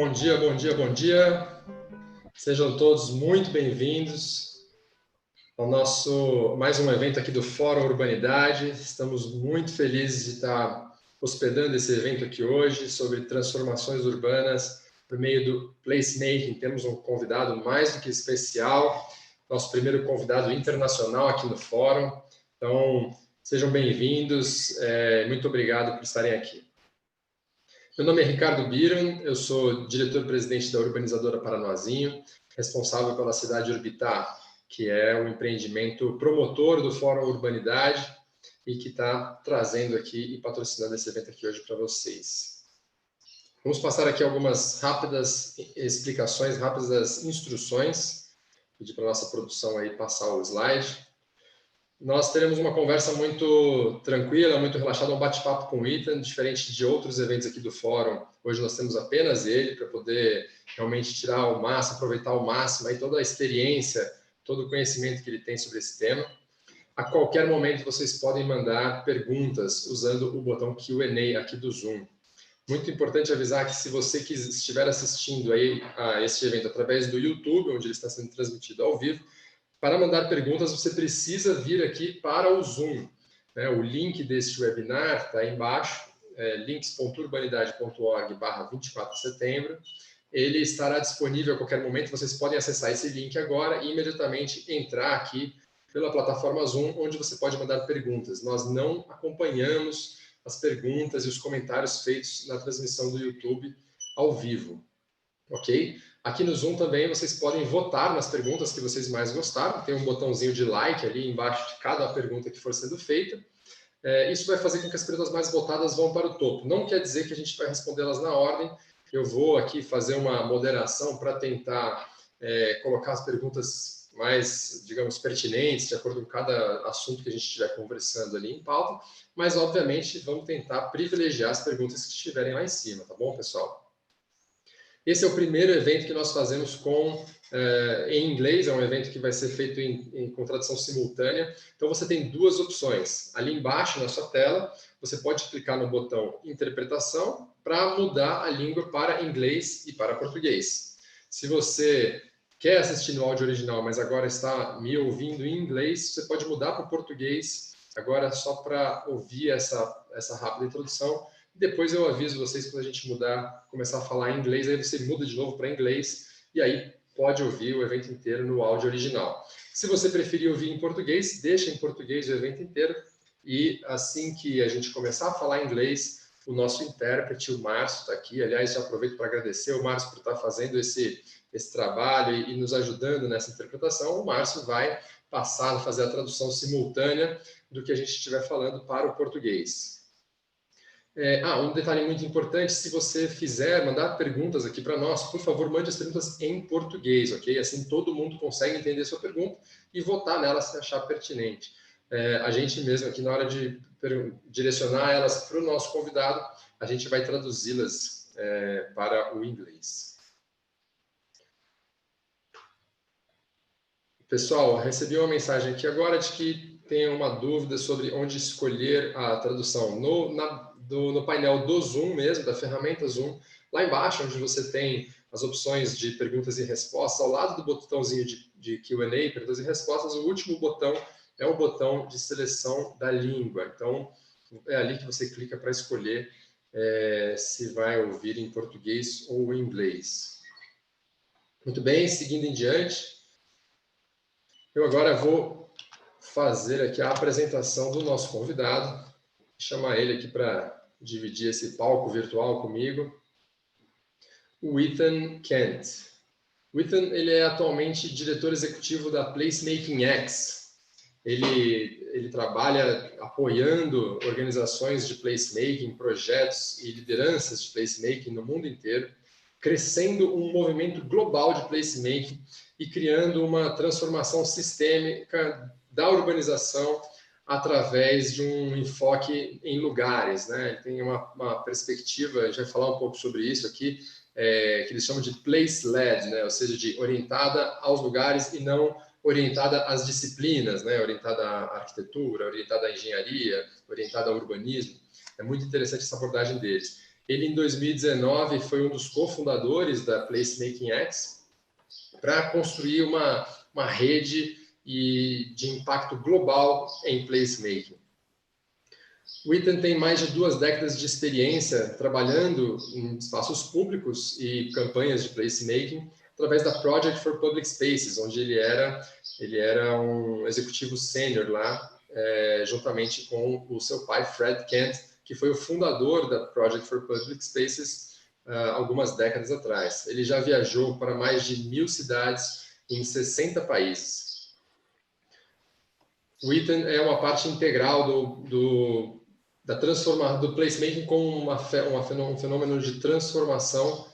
Bom dia, bom dia, bom dia. Sejam todos muito bem-vindos ao nosso mais um evento aqui do Fórum Urbanidade. Estamos muito felizes de estar hospedando esse evento aqui hoje sobre transformações urbanas por meio do Placemaking. Temos um convidado mais do que especial, nosso primeiro convidado internacional aqui no Fórum. Então, sejam bem-vindos. Muito obrigado por estarem aqui. Meu nome é Ricardo Birmann, eu sou diretor-presidente da urbanizadora Paranoazinho, responsável pela Cidade Urbitá, que é um empreendimento promotor do Fórum Urbanidade e que está trazendo aqui e patrocinando esse evento aqui hoje para vocês. Vamos passar aqui algumas rápidas explicações, rápidas instruções. Pedir para a nossa produção aí passar o slide. Nós teremos uma conversa muito tranquila, muito relaxada, um bate-papo com o Ethan, diferente de outros eventos aqui do Fórum. Hoje nós temos apenas ele para poder realmente tirar ao máximo, aproveitar ao máximo aí toda a experiência, todo o conhecimento que ele tem sobre esse tema. A qualquer momento vocês podem mandar perguntas usando o botão Q&A aqui do Zoom. Muito importante avisar que se você estiver assistindo aí a este evento através do YouTube, onde ele está sendo transmitido ao vivo, para mandar perguntas, você precisa vir aqui para o Zoom. O link deste webinar está aí embaixo, links.urbanidade.org/24 de setembro. Ele estará disponível a qualquer momento, vocês podem acessar esse link agora e imediatamente entrar aqui pela plataforma Zoom, onde você pode mandar perguntas. Nós não acompanhamos as perguntas e os comentários feitos na transmissão do YouTube ao vivo, ok? Aqui no Zoom também vocês podem votar nas perguntas que vocês mais gostaram. Tem um botãozinho de like ali embaixo de cada pergunta que for sendo feita. Isso vai fazer com que as perguntas mais votadas vão para o topo. Não quer dizer que a gente vai respondê-las na ordem. Eu vou aqui fazer uma moderação para tentar colocar as perguntas mais, digamos, pertinentes, de acordo com cada assunto que a gente estiver conversando ali em pauta. Mas, obviamente, vamos tentar privilegiar as perguntas que estiverem lá em cima, tá bom, pessoal? Esse é o primeiro evento que nós fazemos em inglês, é um evento que vai ser feito com tradução simultânea. Então, você tem duas opções. Ali embaixo na sua tela, você pode clicar no botão Interpretação para mudar a língua para inglês e para português. Se você quer assistir no áudio original, mas agora está me ouvindo em inglês, você pode mudar para o português, agora só para ouvir essa rápida introdução. Depois eu aviso vocês quando a gente começar a falar em inglês, aí você muda de novo para inglês e aí pode ouvir o evento inteiro no áudio original. Se você preferir ouvir em português, deixa em português o evento inteiro e assim que a gente começar a falar inglês, o nosso intérprete, o Márcio, está aqui. Aliás, já aproveito para agradecer o Márcio por estar fazendo esse trabalho e nos ajudando nessa interpretação. O Márcio vai passar a fazer a tradução simultânea do que a gente estiver falando para o português. Um detalhe muito importante, se você mandar perguntas aqui para nós, por favor, mande as perguntas em português, ok? Assim todo mundo consegue entender a sua pergunta e votar nela se achar pertinente. A gente mesmo aqui, na hora de direcionar elas para o nosso convidado, a gente vai traduzi-las para o inglês. Pessoal, recebi uma mensagem aqui agora de que tem uma dúvida sobre onde escolher a tradução. No painel do Zoom mesmo, da ferramenta Zoom, lá embaixo, onde você tem as opções de perguntas e respostas, ao lado do botãozinho de Q&A, perguntas e respostas, o último botão é o botão de seleção da língua. Então, é ali que você clica para escolher se vai ouvir em português ou em inglês. Muito bem, seguindo em diante, eu agora vou fazer aqui a apresentação do nosso convidado, chamar ele aqui para dividir esse palco virtual comigo, o Ethan Kent. O Ethan, ele é atualmente diretor-executivo da PlacemakingX. Ele trabalha apoiando organizações de placemaking, projetos e lideranças de placemaking no mundo inteiro, crescendo um movimento global de placemaking e criando uma transformação sistêmica da urbanização através de um enfoque em lugares, né? Ele tem uma perspectiva, a gente vai falar um pouco sobre isso aqui, que eles chamam de place-led, né? Ou seja, de orientada aos lugares e não orientada às disciplinas, né? Orientada à arquitetura, orientada à engenharia, orientada ao urbanismo. É muito interessante essa abordagem deles. Ele, em 2019, foi um dos cofundadores da PlacemakingX para construir uma rede de impacto global em placemaking. O Ethan tem mais de 2 décadas de experiência trabalhando em espaços públicos e campanhas de placemaking através da Project for Public Spaces, onde ele era um executivo sênior lá, juntamente com o seu pai, Fred Kent, que foi o fundador da Project for Public Spaces algumas décadas atrás. Ele já viajou para mais de 1.000 cidades em 60 países. O Ethan é uma parte integral do placemaking como um fenômeno de transformação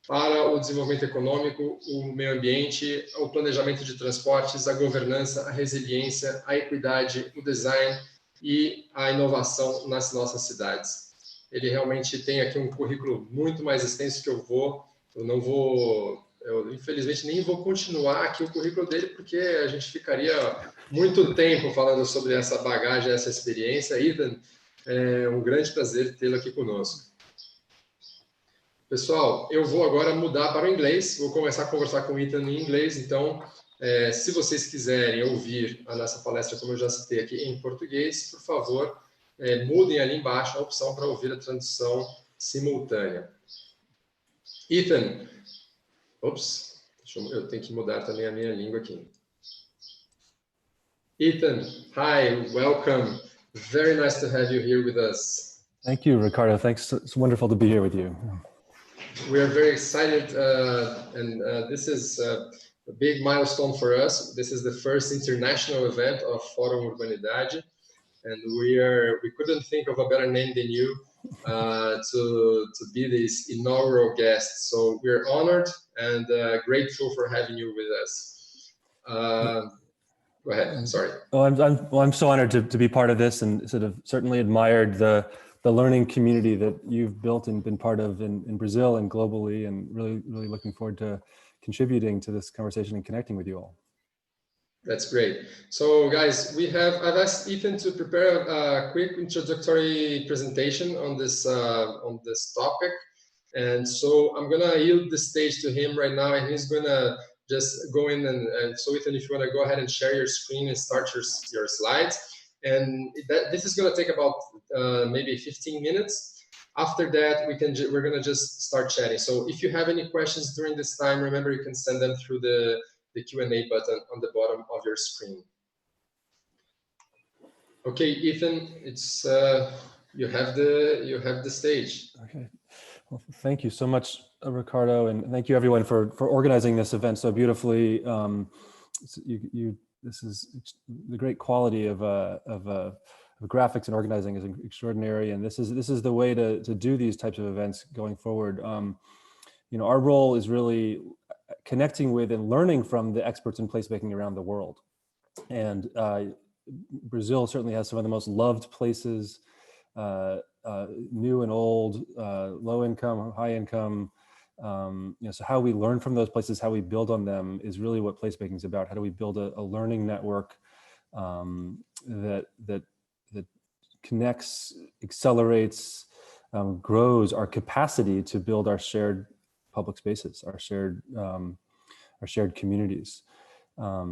para o desenvolvimento econômico, o meio ambiente, o planejamento de transportes, a governança, a resiliência, a equidade, o design e a inovação nas nossas cidades. Ele realmente tem aqui um currículo muito mais extenso que eu infelizmente nem vou continuar aqui o currículo dele, porque a gente ficaria muito tempo falando sobre essa bagagem, essa experiência. Ethan, é um grande prazer tê-lo aqui conosco. Pessoal, eu vou agora mudar para o inglês, vou começar a conversar com o Ethan em inglês, então, se vocês quiserem ouvir a nossa palestra, como eu já citei aqui, em português, por favor, mudem ali embaixo a opção para ouvir a tradução simultânea. Ethan, eu tenho que mudar também a minha língua aqui. Ethan, hi, welcome. Very nice to have you here with us. Thank you, Ricardo. Thanks. It's wonderful to be here with you. We are very excited, and this is a big milestone for us. This is the first international event of Fórum Urbanidade, and we couldn't think of a better name than you to be this inaugural guest. So we're honored and grateful for having you with us. Go ahead. Sorry. Well, I'm so honored to be part of this, and sort of certainly admired the learning community that you've built and been part of in Brazil and globally, and really looking forward to contributing to this conversation and connecting with you all. That's great. So guys, I've asked Ethan to prepare a quick introductory presentation on this topic. And so I'm gonna yield the stage to him right now, and he's gonna just go in and so Ethan, if you wanna go ahead and share your screen and start your slides. And this is gonna take about maybe 15 minutes. After that, we're gonna just start chatting. So if you have any questions during this time, remember you can send them through the Q&A button on the bottom of your screen. Okay, Ethan, it's you have the stage. Okay. Well, thank you so much, Ricardo, and thank you everyone for organizing this event so beautifully. This is the great quality of graphics and organizing is extraordinary, and this is the way to do these types of events going forward. You know, our role is really connecting with and learning from the experts in placemaking around the world. And Brazil certainly has some of the most loved places, new and old, low income, high income. You know, so how we learn from those places, how we build on them is really what placemaking is about. How do we build a learning network that connects, accelerates, grows our capacity to build our shared public spaces, our shared communities.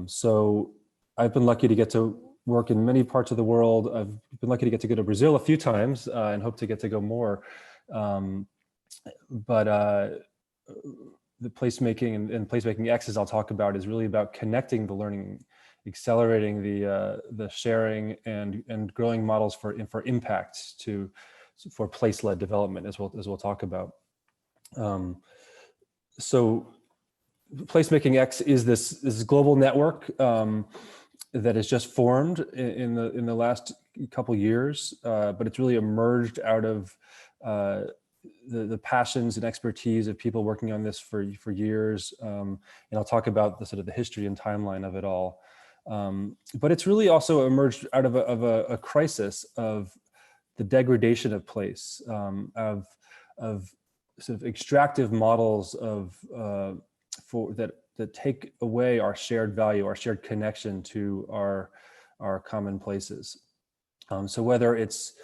So I've been lucky to get to work in many parts of the world. I've been lucky to get to go to Brazil a few times and hope to get to go more. But the placemaking and PlacemakingX, as I'll talk about, is really about connecting the learning, accelerating the sharing and growing models for impact for place-led development, as we'll talk about. So PlacemakingX is this global network that has just formed in the last couple years, but it's really emerged out of the passions and expertise of people working on this for years. And I'll talk about the history and timeline of it all. But it's really also emerged out of a crisis of the degradation of place, of sort of extractive models that take away our shared value, our shared connection to our common places. So whether it's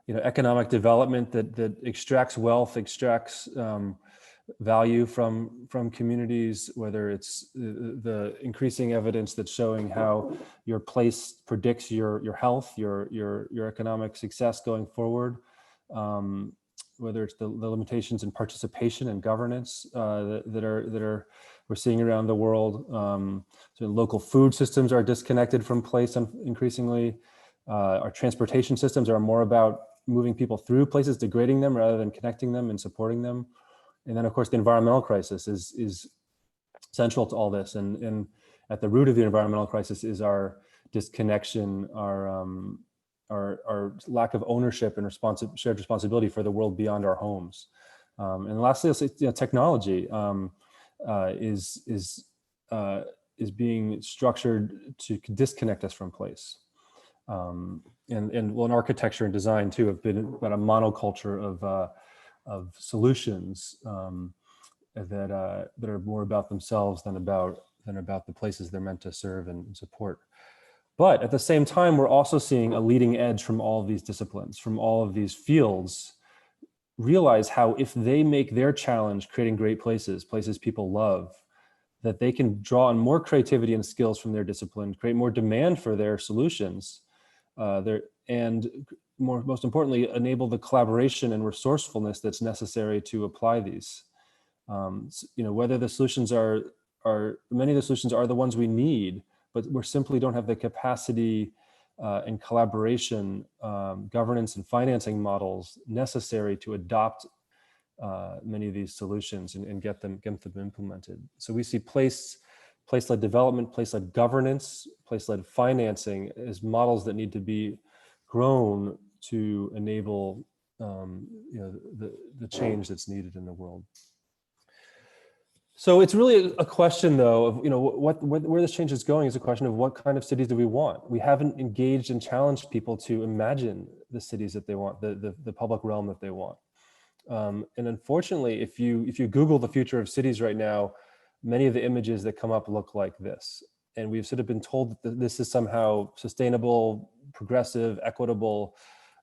economic development that extracts wealth, extracts value from communities, whether it's the increasing evidence that's showing how your place predicts your health, your economic success going forward, whether it's the limitations in participation and governance that we're seeing around the world. So local food systems are disconnected from place increasingly. Our transportation systems are more about moving people through places, degrading them rather than connecting them and supporting them. And then, of course, the environmental crisis is central to all this. And at the root of the environmental crisis is our disconnection, our lack of ownership and shared responsibility for the world beyond our homes. And lastly, I'll say, technology is being structured to disconnect us from place. And in architecture and design too have been about a monoculture of solutions that are more about themselves than about the places they're meant to serve and support. But at the same time, we're also seeing a leading edge from all of these disciplines, from all of these fields, realize how if they make their challenge creating great places people love, that they can draw on more creativity and skills from their discipline, create more demand for their solutions, and most importantly, enable the collaboration and resourcefulness that's necessary to apply these. Whether the solutions many of the solutions are the ones we need, but we simply don't have the capacity and collaboration, governance and financing models necessary to adopt many of these solutions and get them implemented. So we see place-led development, place-led governance, place-led financing as models that need to be grown to enable the change that's needed in the world. So it's really a question, though, of where this change is going is a question of what kind of cities do we want. We haven't engaged and challenged people to imagine the cities that they want, the public realm that they want. And unfortunately, if you Google the future of cities right now, many of the images that come up look like this. And we've sort of been told that this is somehow sustainable, progressive, equitable,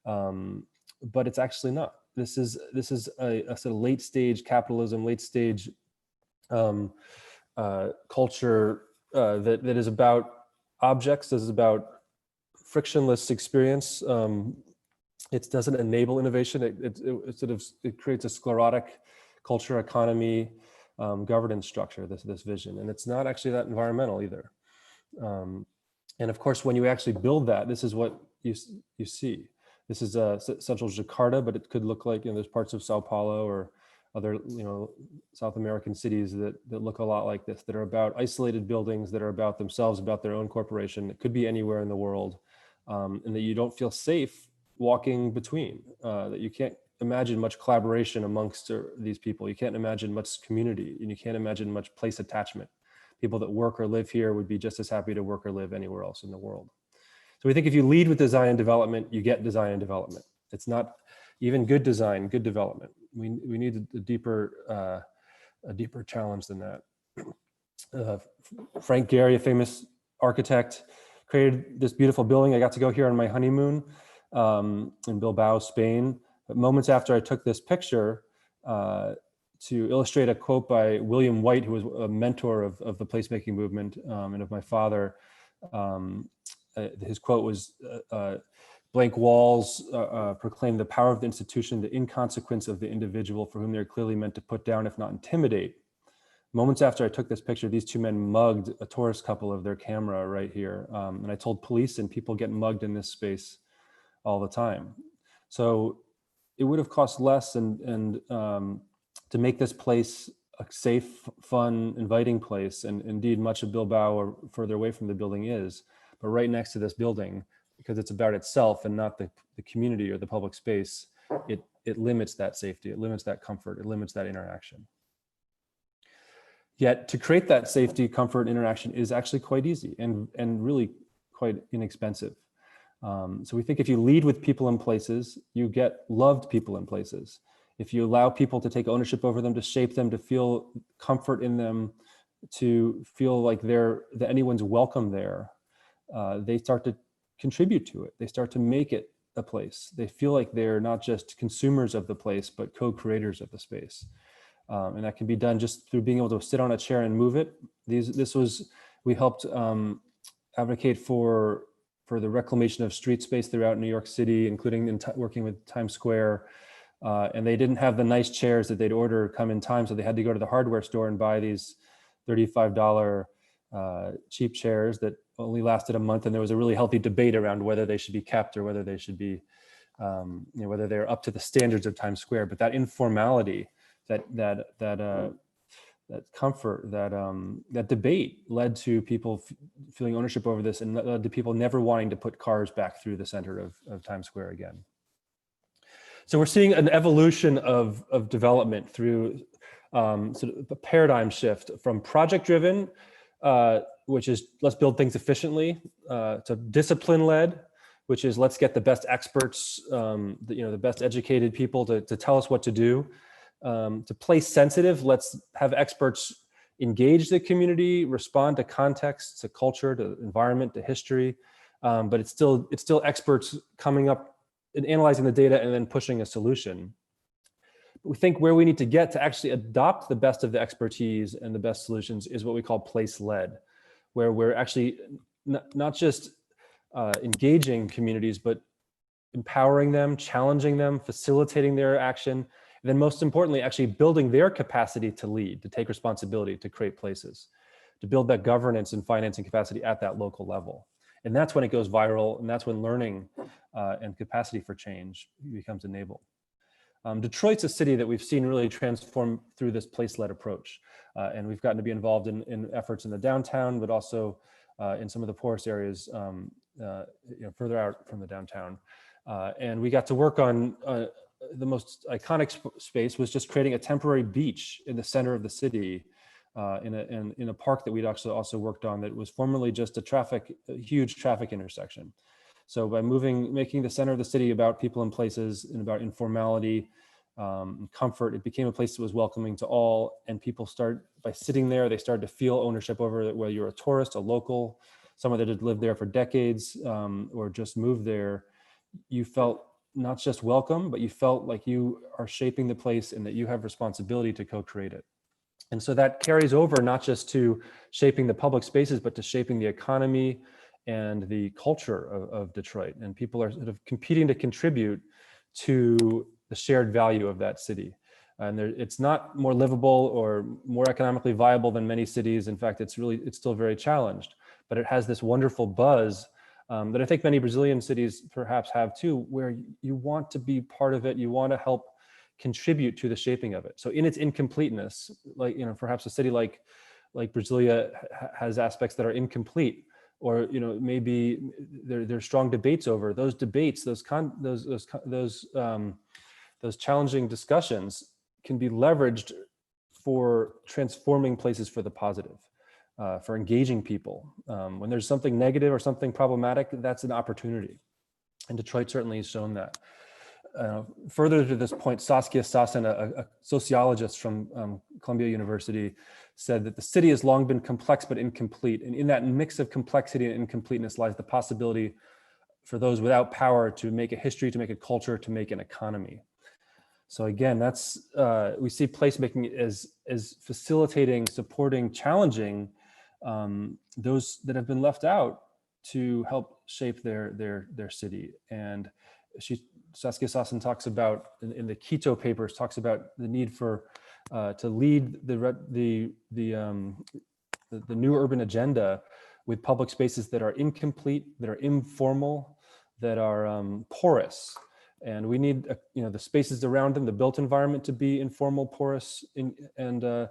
but it's actually not. This is a sort of late stage capitalism, late stage culture that is about objects, is about frictionless experience. It doesn't enable innovation. It creates a sclerotic culture, economy, governance structure, this vision. And it's not actually that environmental either. And of course, when you actually build that, this is what you see. This is central Jakarta, but it could look like, there's parts of Sao Paulo or other, South American cities that look a lot like this, that are about isolated buildings, that are about themselves, about their own corporation. It could be anywhere in the world, and that you don't feel safe walking between, that you can't imagine much collaboration amongst these people. You can't imagine much community, and you can't imagine much place attachment. People that work or live here would be just as happy to work or live anywhere else in the world. So we think if you lead with design and development, you get design and development. It's not even good design, good development. We need a deeper challenge than that. Frank Gehry, a famous architect, created this beautiful building. I got to go here on my honeymoon in Bilbao, Spain. But moments after I took this picture, to illustrate a quote by William White, who was a mentor of the placemaking movement and of my father. His quote was, blank walls proclaim the power of the institution, the inconsequence of the individual for whom they're clearly meant to put down, if not intimidate. Moments after I took this picture, these two men mugged a tourist couple of their camera right here. And I told police, and people get mugged in this space all the time. So it would have cost less and to make this place a safe, fun, inviting place. And indeed, much of Bilbao or further away from the building is, but right next to this building, because it's about itself and not the community or the public space, it limits that safety, it limits that comfort, it limits that interaction. Yet to create that safety, comfort, interaction is actually quite easy and really quite inexpensive. So we think if you lead with people and places, you get loved people and places. If you allow people to take ownership over them, to shape them, to feel comfort in them, to feel like that anyone's welcome there, they start to contribute to it. They start to make it a place. They feel like they're not just consumers of the place, but co-creators of the space. And that can be done just through being able to sit on a chair and move it. We helped advocate for the reclamation of street space throughout New York City, including working with Times Square. And they didn't have the nice chairs that they'd order come in time, so they had to go to the hardware store and buy these $35 cheap chairs that only lasted a month. And there was a really healthy debate around whether they should be kept or whether they should be, whether they're up to the standards of Times Square. But that informality, that comfort, that debate led to people feeling ownership over this, and led to people never wanting to put cars back through the center of Times Square again. So we're seeing an evolution of development through sort of a paradigm shift from project-driven, which is let's build things efficiently, to discipline-led, which is let's get the best experts, the best educated people to tell us what to do. To place sensitive, let's have experts engage the community, respond to context, to culture, to environment, to history, but it's still experts coming up and analyzing the data and then pushing a solution. We think where we need to get to actually adopt the best of the expertise and the best solutions is what we call place-led, where we're actually not just engaging communities, but empowering them, challenging them, facilitating their action, and then most importantly, actually building their capacity to lead, to take responsibility, to create places, to build that governance and financing capacity at that local level. And that's when it goes viral, and that's when learning and capacity for change becomes enabled. Detroit's a city that we've seen really transform through this place-led approach. And we've gotten to be involved in efforts in the downtown, but also in some of the poorest areas further out from the downtown. And we got to work on the most iconic space was just creating a temporary beach in the center of the city in a park that we'd actually also worked on that was formerly just a huge traffic intersection. So by making the center of the city about people and places and about informality, and comfort, it became a place that was welcoming to all. And people by sitting there, they started to feel ownership over it, whether you're a tourist, a local, someone that had lived there for decades, or just moved there. You felt not just welcome, but you felt like you are shaping the place and that you have responsibility to co-create it. And so that carries over not just to shaping the public spaces, but to shaping the economy and the culture of Detroit. And people are sort of competing to contribute to the shared value of that city. And it's not more livable or more economically viable than many cities. In fact, it's still very challenged, but it has this wonderful buzz that I think many Brazilian cities perhaps have too, where you want to be part of it. You want to help contribute to the shaping of it. So in its incompleteness, perhaps a city like Brasilia has aspects that are incomplete, or maybe there's strong debates over those debates. Those challenging discussions can be leveraged for transforming places for the positive, for engaging people. When there's something negative or something problematic, that's an opportunity. And Detroit certainly has shown that. Further to this point, Saskia Sassen, a sociologist from Columbia University, said that the city has long been complex but incomplete. And in that mix of complexity and incompleteness lies the possibility for those without power to make a history, to make a culture, to make an economy. So again, we see placemaking as facilitating, supporting, challenging those that have been left out to help shape their city. And Saskia Sassen talks about in the Quito papers, talks about the need to lead the new urban agenda with public spaces that are incomplete, that are informal, that are porous. And we need the spaces around them, the built environment, to be informal, porous, and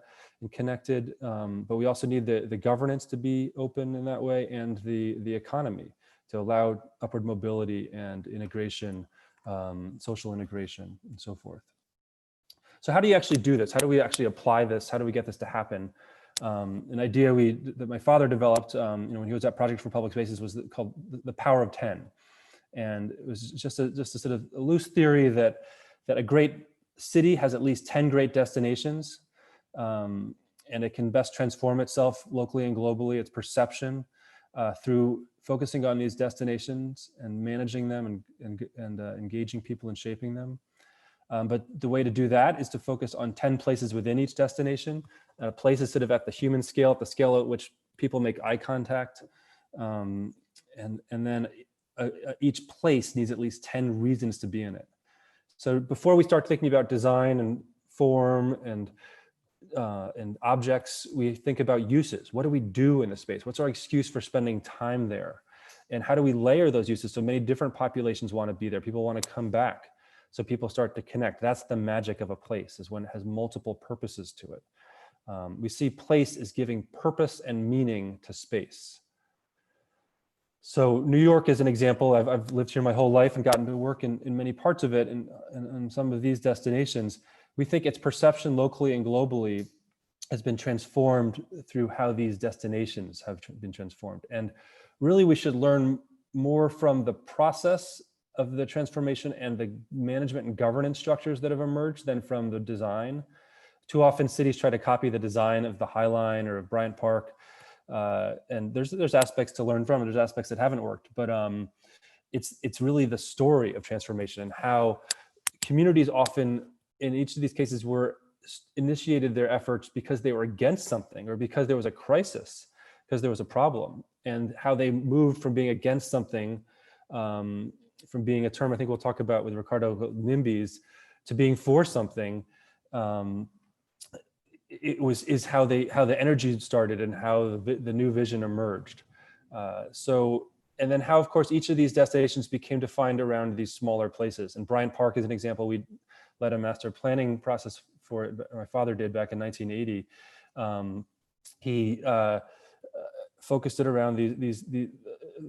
connected. But we also need the governance to be open in that way, and the economy to allow upward mobility and integration, social integration, and so forth. So how do you actually do this? How do we actually apply this? How do we get this to happen? An idea that my father developed when he was at Project for Public Spaces was called the Power of 10. And it was just a sort of a loose theory that a great city has at least 10 great destinations, and it can best transform itself locally and globally, its perception, through focusing on these destinations and managing them and engaging people and shaping them. But the way to do that is to focus on 10 places within each destination. Places sort of at the human scale, at the scale at which people make eye contact. And then each place needs at least 10 reasons to be in it. So before we start thinking about design and form and objects, we think about uses. What do we do in the space? What's our excuse for spending time there? And how do we layer those uses so many different populations want to be there? People want to come back. So people start to connect. That's the magic of a place, is when it has multiple purposes to it. We see place as giving purpose and meaning to space. So New York is an example. I've lived here my whole life and gotten to work in many parts of it and some of these destinations. We think its perception locally and globally has been transformed through how these destinations have been transformed. And really we should learn more from the process of the transformation and the management and governance structures that have emerged than from the design. Too often cities try to copy the design of the High Line or of Bryant Park. And there's aspects to learn from, and there's aspects that haven't worked, but it's really the story of transformation and how communities often in each of these cases were initiated their efforts because they were against something or because there was a crisis, because there was a problem, and how they moved from being against something, from being a term I think we'll talk about with Ricardo, NIMBYs, to being for something. Is how the energy started and how the new vision emerged. And then how, of course, each of these destinations became defined around these smaller places. And Bryant Park is an example. We led a master planning process for it. My father did back in 1980. He focused it around the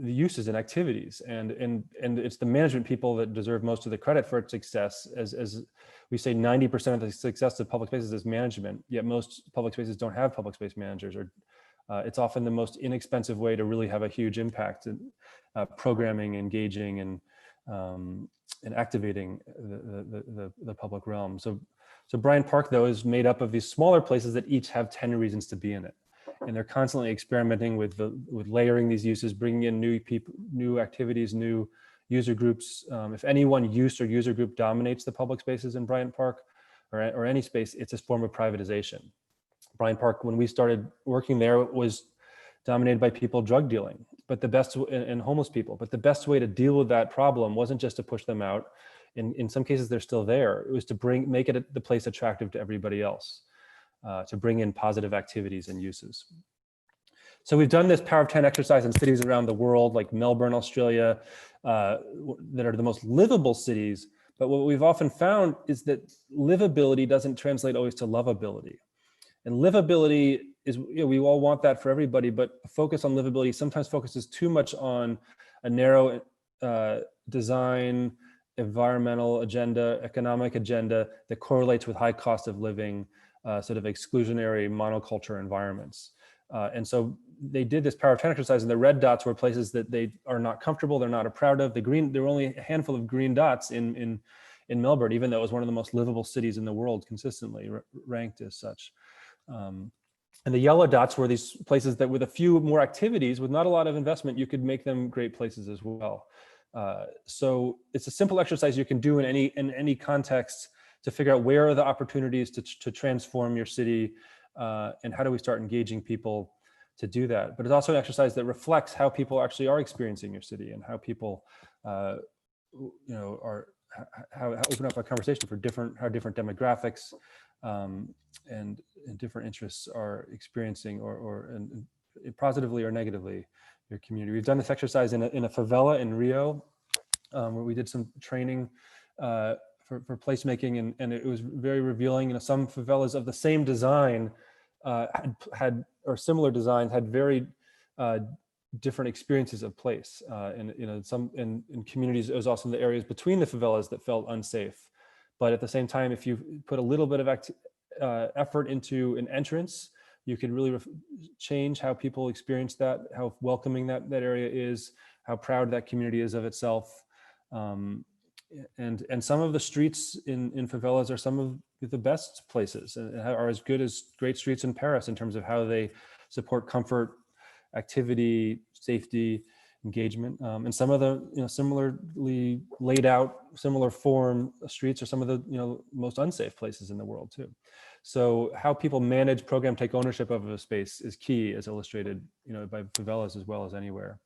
uses and activities, and it's the management people that deserve most of the credit for its success. As we say, 90% of the success of public spaces is management, yet most public spaces don't have public space managers, or it's often the most inexpensive way to really have a huge impact in programming, engaging, and activating the public realm. So Bryant Park, though, is made up of these smaller places that each have 10 reasons to be in it. And they're constantly experimenting with layering these uses, bringing in new people, new activities, new user groups. If any one use or user group dominates the public spaces in Bryant Park or any space, it's a form of privatization. Bryant Park, when we started working there, was dominated by people drug dealing, but the best, and homeless people. But the best way to deal with that problem wasn't just to push them out. In some cases, they're still there. It was to make it the place attractive to everybody else. To bring in positive activities and uses. So we've done this Power of 10 exercise in cities around the world, like Melbourne, Australia, that are the most livable cities. But what we've often found is that livability doesn't translate always to lovability. And livability is, we all want that for everybody, but a focus on livability sometimes focuses too much on a narrow design, environmental agenda, economic agenda that correlates with high cost of living, sort of exclusionary monoculture environments. And so they did this Power of 10 exercise, and the red dots were places that they are not comfortable, they're not proud of. The green, there were only a handful of green dots in Melbourne, even though it was one of the most livable cities in the world, consistently ranked as such. And the yellow dots were these places that with a few more activities, with not a lot of investment, you could make them great places as well. So it's a simple exercise you can do in any context to figure out where are the opportunities to transform your city, and how do we start engaging people to do that. But it's also an exercise that reflects how people actually are experiencing your city and how people, how open up a conversation for how different demographics and different interests are experiencing and positively or negatively your community. We've done this exercise in a favela in Rio, where we did some training for placemaking, and it was very revealing. Some favelas of the same design had or similar designs had very different experiences of place. And some in communities, it was also in the areas between the favelas that felt unsafe. But at the same time, if you put a little bit of effort into an entrance, you could really change how people experience that, how welcoming that area is, how proud that community is of itself. And some of the streets in favelas are some of the best places and are as good as great streets in Paris in terms of how they support comfort activity, safety, engagement, and some of the similarly laid out, similar form streets are some of the most unsafe places in the world too. So how people manage, program, take ownership of a space is key, as illustrated by favelas as well as anywhere.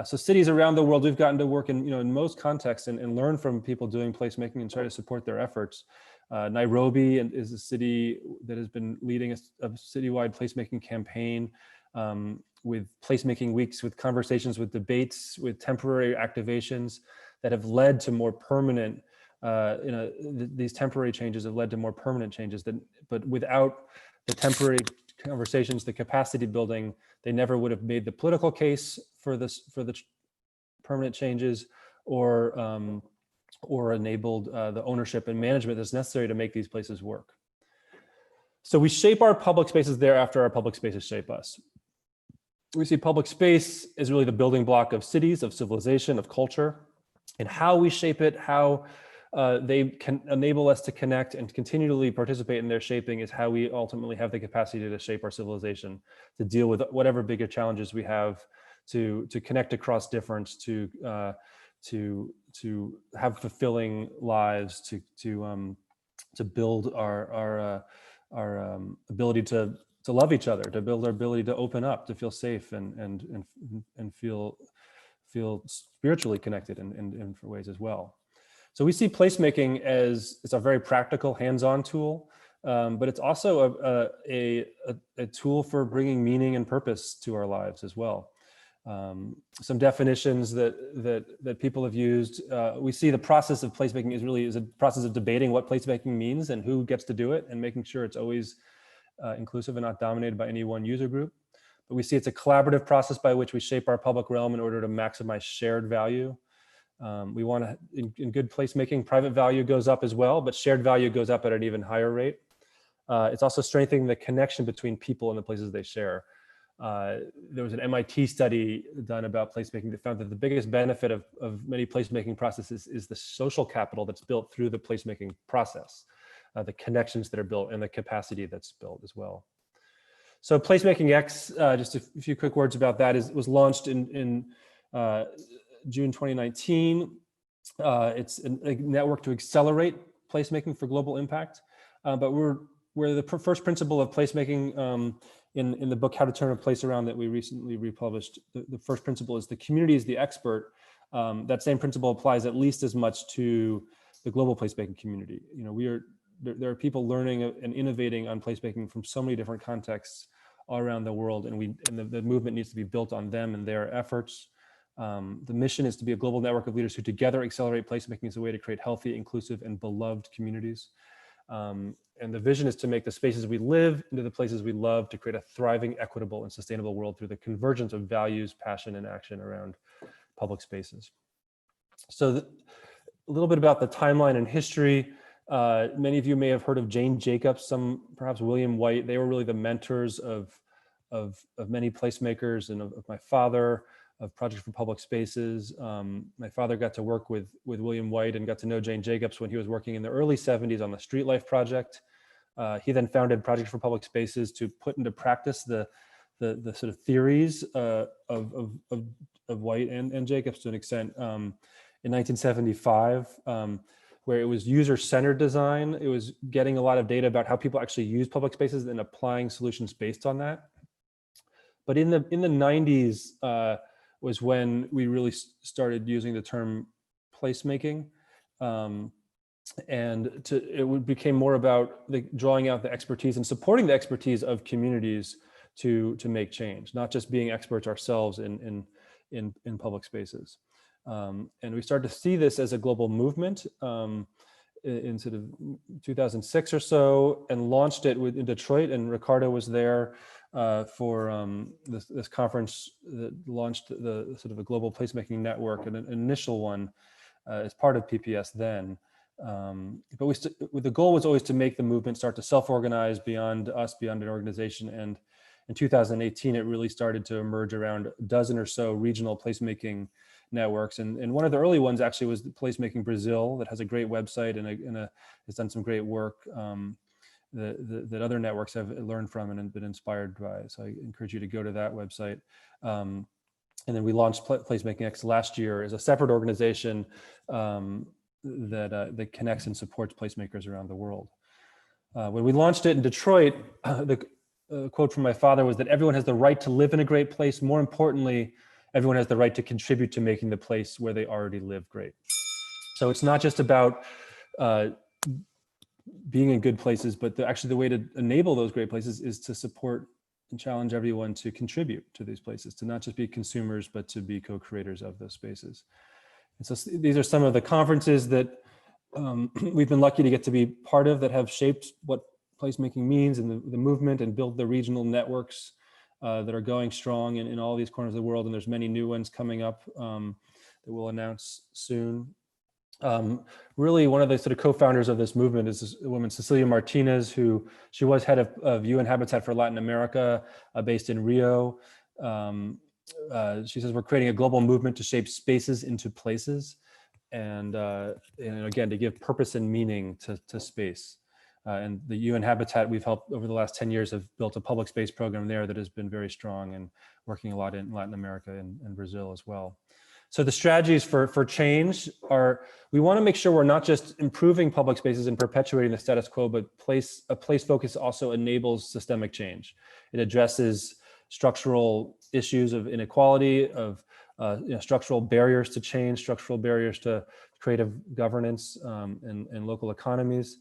So cities around the world, we've gotten to work in most contexts and learn from people doing placemaking and try to support their efforts. Nairobi is a city that has been leading a citywide placemaking campaign, with placemaking weeks, with conversations, with debates, with temporary activations that have led to more permanent, these temporary changes have led to more permanent changes. But without the temporary conversations, the capacity building, they never would have made the political case for the permanent changes, or enabled the ownership and management that's necessary to make these places work. So we shape our public spaces thereafter, our public spaces shape us. We see public space as really the building block of cities, of civilization, of culture, and how we shape it, how they can enable us to connect and continually participate in their shaping is how we ultimately have the capacity to shape our civilization, to deal with whatever bigger challenges we have, to connect across difference, to have fulfilling lives, to build our ability to love each other, to build our ability to open up, to feel safe and feel spiritually connected in different ways as well. So we see placemaking as it's a very practical, hands-on tool, but it's also a tool for bringing meaning and purpose to our lives as well. Some definitions that people have used, we see the process of placemaking is a process of debating what placemaking means and who gets to do it, and making sure it's always inclusive and not dominated by any one user group. But we see it's a collaborative process by which we shape our public realm in order to maximize shared value. We want to, in good placemaking, private value goes up as well, but shared value goes up at an even higher rate. It's also strengthening the connection between people and the places they share. There was an MIT study done about placemaking that found that the biggest benefit of many placemaking processes is the social capital that's built through the placemaking process, the connections that are built and the capacity that's built as well. So PlacemakingX, just a few quick words about that, was launched in June 2019. It's a network to accelerate placemaking for global impact, but we're the first principle of placemaking in the book How to Turn a Place Around that we recently republished. The first principle is the community is the expert. That same principle applies at least as much to the global placemaking community. There are people learning and innovating on placemaking from so many different contexts all around the world, and the movement needs to be built on them and their efforts. The mission is to be a global network of leaders who together accelerate placemaking as a way to create healthy, inclusive, and beloved communities. And the vision is to make the spaces we live into the places we love, to create a thriving, equitable, and sustainable world through the convergence of values, passion, and action around public spaces. So a little bit about the timeline and history. Many of you may have heard of Jane Jacobs, some perhaps William White. They were really the mentors of many placemakers and of my father, of Project for Public Spaces. My father got to work with William White and got to know Jane Jacobs when he was working in the early 70s on the Street Life Project. He then founded Project for Public Spaces to put into practice the sort of theories of White and Jacobs to an extent in 1975, where it was user-centered design. It was getting a lot of data about how people actually use public spaces and applying solutions based on that. But in the 90s was when we really started using the term placemaking. And it became more about drawing out the expertise and supporting the expertise of communities to make change, not just being experts ourselves in public spaces. And we started to see this as a global movement in sort of 2006 or so, and launched it in Detroit. And Ricardo was there for this conference that launched the sort of a global placemaking network, and an initial one as part of PPS then. But the goal was always to make the movement start to self-organize beyond us, beyond an organization. And in 2018, it really started to emerge around a dozen or so regional placemaking networks. And one of the early ones actually was Placemaking Brazil, that has a great website and has done some great work. that other networks have learned from and been inspired by. So I encourage you to go to that website. And then we launched PlacemakingX last year as a separate organization that connects and supports placemakers around the world. When we launched it in Detroit, the quote from my father was that everyone has the right to live in a great place. More importantly, everyone has the right to contribute to making the place where they already live great. So it's not just about being in good places, but actually the way to enable those great places is to support and challenge everyone to contribute to these places, to not just be consumers, but to be co-creators of those spaces. And so these are some of the conferences that we've been lucky to get to be part of that have shaped what placemaking means and the movement, and build the regional networks that are going strong in all these corners of the world. And there's many new ones coming up that we'll announce soon. Really, one of the sort of co-founders of this movement is this woman, Cecilia Martinez, she was head of UN Habitat for Latin America, based in Rio. She says, we're creating a global movement to shape spaces into places, and again, to give purpose and meaning to space. And the UN Habitat, we've helped over the last 10 years, have built a public space program there that has been very strong and working a lot in Latin America and Brazil as well. So the strategies for change are, we want to make sure we're not just improving public spaces and perpetuating the status quo, but a place focus also enables systemic change. It addresses structural issues of inequality, of structural barriers to change, structural barriers to creative governance and local economies.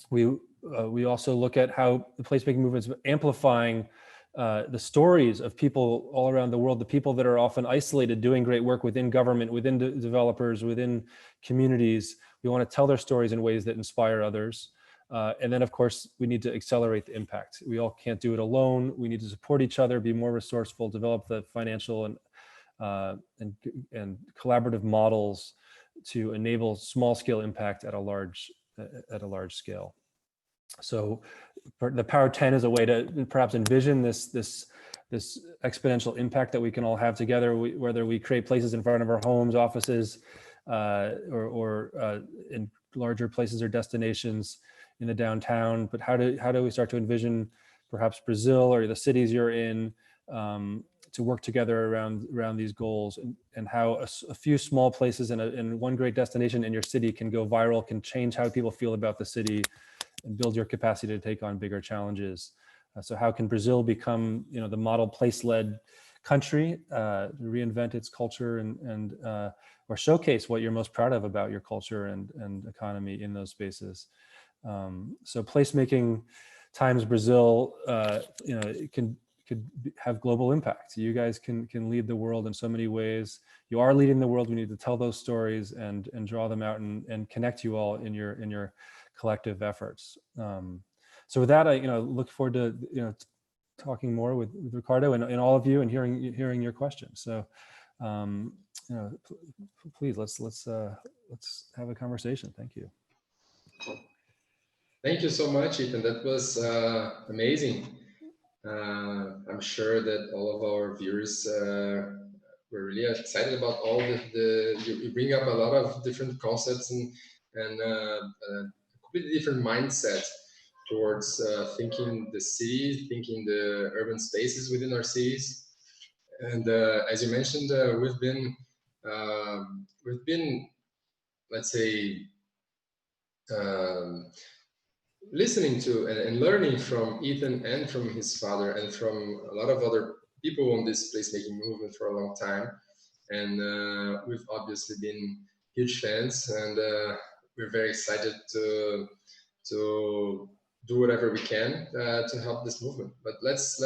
We also look at how the placemaking movement is amplifying the stories of people all around the world, the people that are often isolated doing great work within government, within developers, within communities. We want to tell their stories in ways that inspire others. And then, of course, we need to accelerate the impact. We all can't do it alone. We need to support each other, be more resourceful, develop the financial and collaborative models to enable small-scale impact at a large scale. So the Power 10 is a way to perhaps envision this exponential impact that we can all have together, whether we create places in front of our homes, offices, or in larger places or destinations in the downtown. But how do we start to envision perhaps Brazil or the cities you're in to work together around these goals, and how a few small places in one great destination in your city can go viral, can change how people feel about the city and build your capacity to take on bigger challenges. So how can Brazil become, the model place-led country, reinvent its culture and or showcase what you're most proud of about your culture and economy in those spaces. So placemaking times Brazil, it could have global impact. You guys can lead the world in so many ways. You are leading the world. We need to tell those stories and draw them out and connect you all in your collective efforts. So with that, I look forward to talking more with Ricardo and all of you, and hearing your questions. So please let's have a conversation. Thank you. Thank you so much, Ethan. That was amazing. I'm sure that all of our viewers were really excited about all you bring up a lot of different concepts and a completely different mindset towards thinking the city, thinking the urban spaces within our cities. And as you mentioned, we've been, let's say, listening to and learning from Ethan and from his father and from a lot of other people on this placemaking movement for a long time. And we've obviously been huge fans, and we're very excited to do whatever we can to help this movement. But let's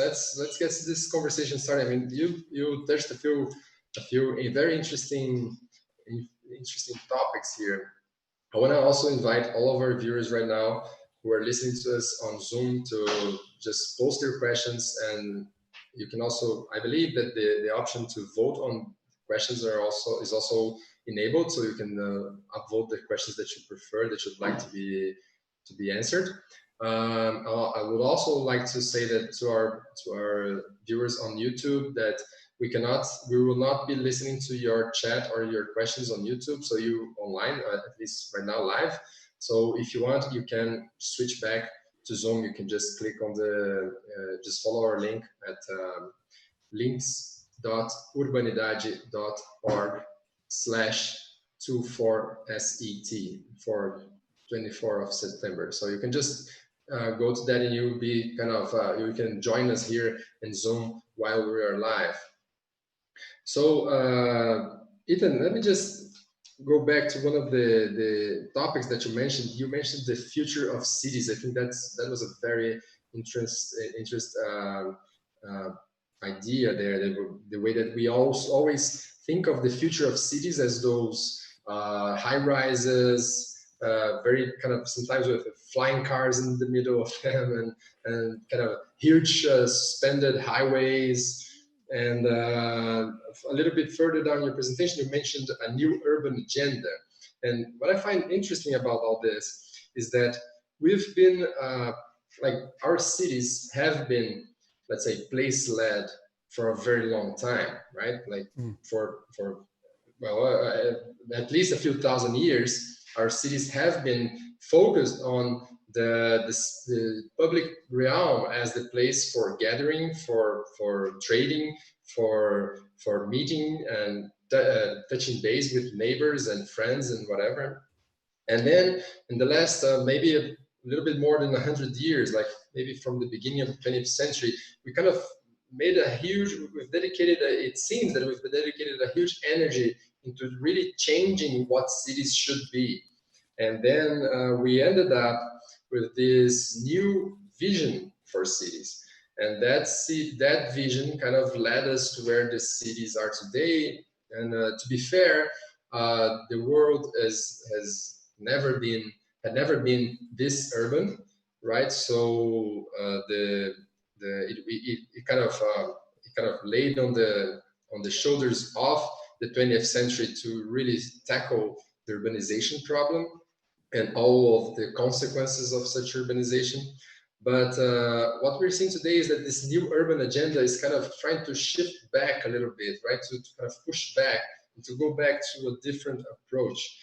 get this conversation started. I mean, you touched a few very interesting topics here. I want to also invite all of our viewers right now who are listening to us on Zoom to just post their questions, and you can also, I believe that the option to vote on questions is also enabled, so you can upvote the questions that you prefer, that you'd like to be answered. I would also like to say that to our viewers on YouTube that we will not be listening to your chat or your questions on YouTube, so you online, at least right now live, So if you want, you can switch back to Zoom. You can just click on the, just follow our link at links.urbanidade.org/24SET for 24th of September. So you can just go to that and you'll be kind of, you can join us here in Zoom while we are live. So Ethan, let me just go back to one of the topics that you mentioned. You mentioned the future of cities. I think that was a very interesting idea there. The way that we always think of the future of cities as those high rises, very kind of sometimes with flying cars in the middle of them, and kind of huge suspended highways. And a little bit further down your presentation, you mentioned a new urban agenda. And what I find interesting about all this is that we've been, like our cities have been, let's say, place-led for a very long time, right? Like for at least a few thousand years, our cities have been focused on the public realm as the place for gathering, for trading, for meeting and touching base with neighbors and friends and whatever. And then in the last maybe a little bit more than 100 years, like maybe from the beginning of the 20th century, we kind of made a huge, it seems that we've dedicated a huge energy into really changing what cities should be. And then we ended up with this new vision for cities. And that vision kind of led us to where the cities are today. And to be fair, the world had never been this urban, right? So it kind of laid on the shoulders of the 20th century to really tackle the urbanization problem and all of the consequences of such urbanization. But what we're seeing today is that this new urban agenda is kind of trying to shift back a little bit, right? To kind of push back and to go back to a different approach.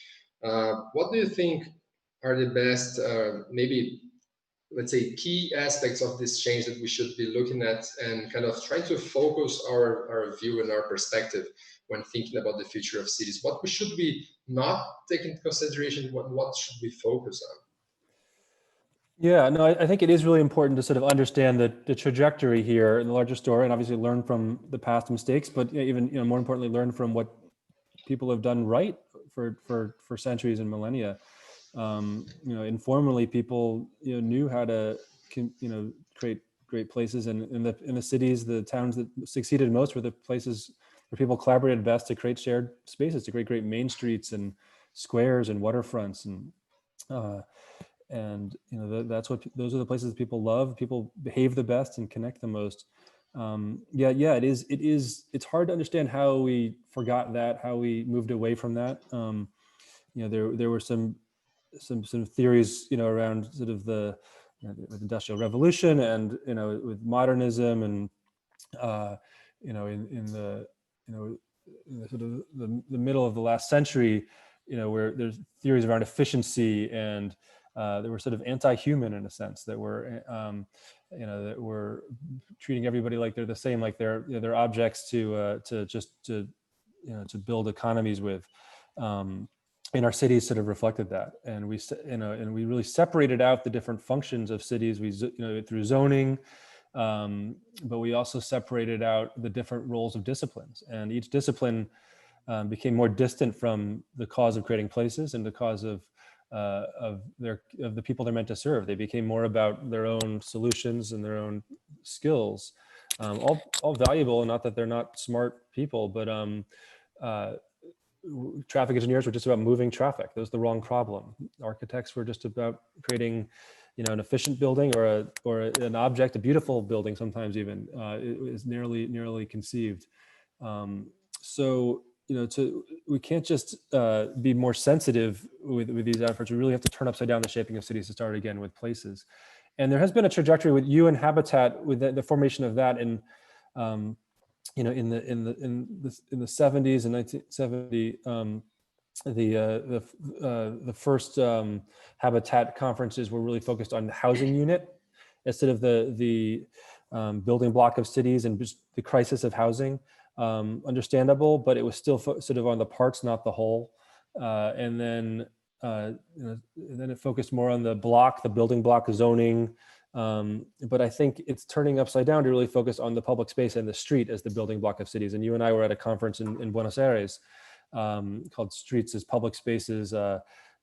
What do you think are the best, maybe, let's say, key aspects of this change that we should be looking at and kind of trying to focus our view and our perspective when thinking about the future of cities? What should we not take into consideration? What should we focus on? Yeah, no, I think it is really important to sort of understand the trajectory here in the larger story, and obviously learn from the past mistakes, but even more importantly, learn from what people have done right for centuries and millennia. Informally, people knew how to create great places, and in the cities, the towns that succeeded most were the places where people collaborated best to create shared spaces, to create great main streets and squares and waterfronts, and those are the places that people love. People behave the best and connect the most. It's hard to understand how we forgot that, how we moved away from that. There were some theories, around sort of the Industrial Revolution and with modernism and in the sort of the middle of the last century, where there's theories around efficiency and that were sort of anti-human in a sense, that were that were treating everybody like they're the same, like they're objects to build economies with. And our cities sort of reflected that, and we really separated out the different functions of cities. We through zoning, but we also separated out the different roles of disciplines, and each discipline became more distant from the cause of creating places and the cause of the people they're meant to serve. They became more about their own solutions and their own skills, all valuable, and not that they're not smart people, but traffic engineers were just about moving traffic. That was the wrong problem. Architects were just about creating, an efficient building or an object, a beautiful building. Sometimes even is nearly conceived. We can't just be more sensitive with these efforts. We really have to turn upside down the shaping of cities to start again with places. And there has been a trajectory with you and Habitat, with the formation of that in the 70s and 1970. the first Habitat conferences were really focused on the housing unit instead of the building block of cities and just the crisis of housing. Understandable, but it was still sort of on the parts, not the whole. And then it focused more on the block, the building block zoning. But I think it's turning upside down to really focus on the public space and the street as the building block of cities. And you and I were at a conference in Buenos Aires called Streets as Public Spaces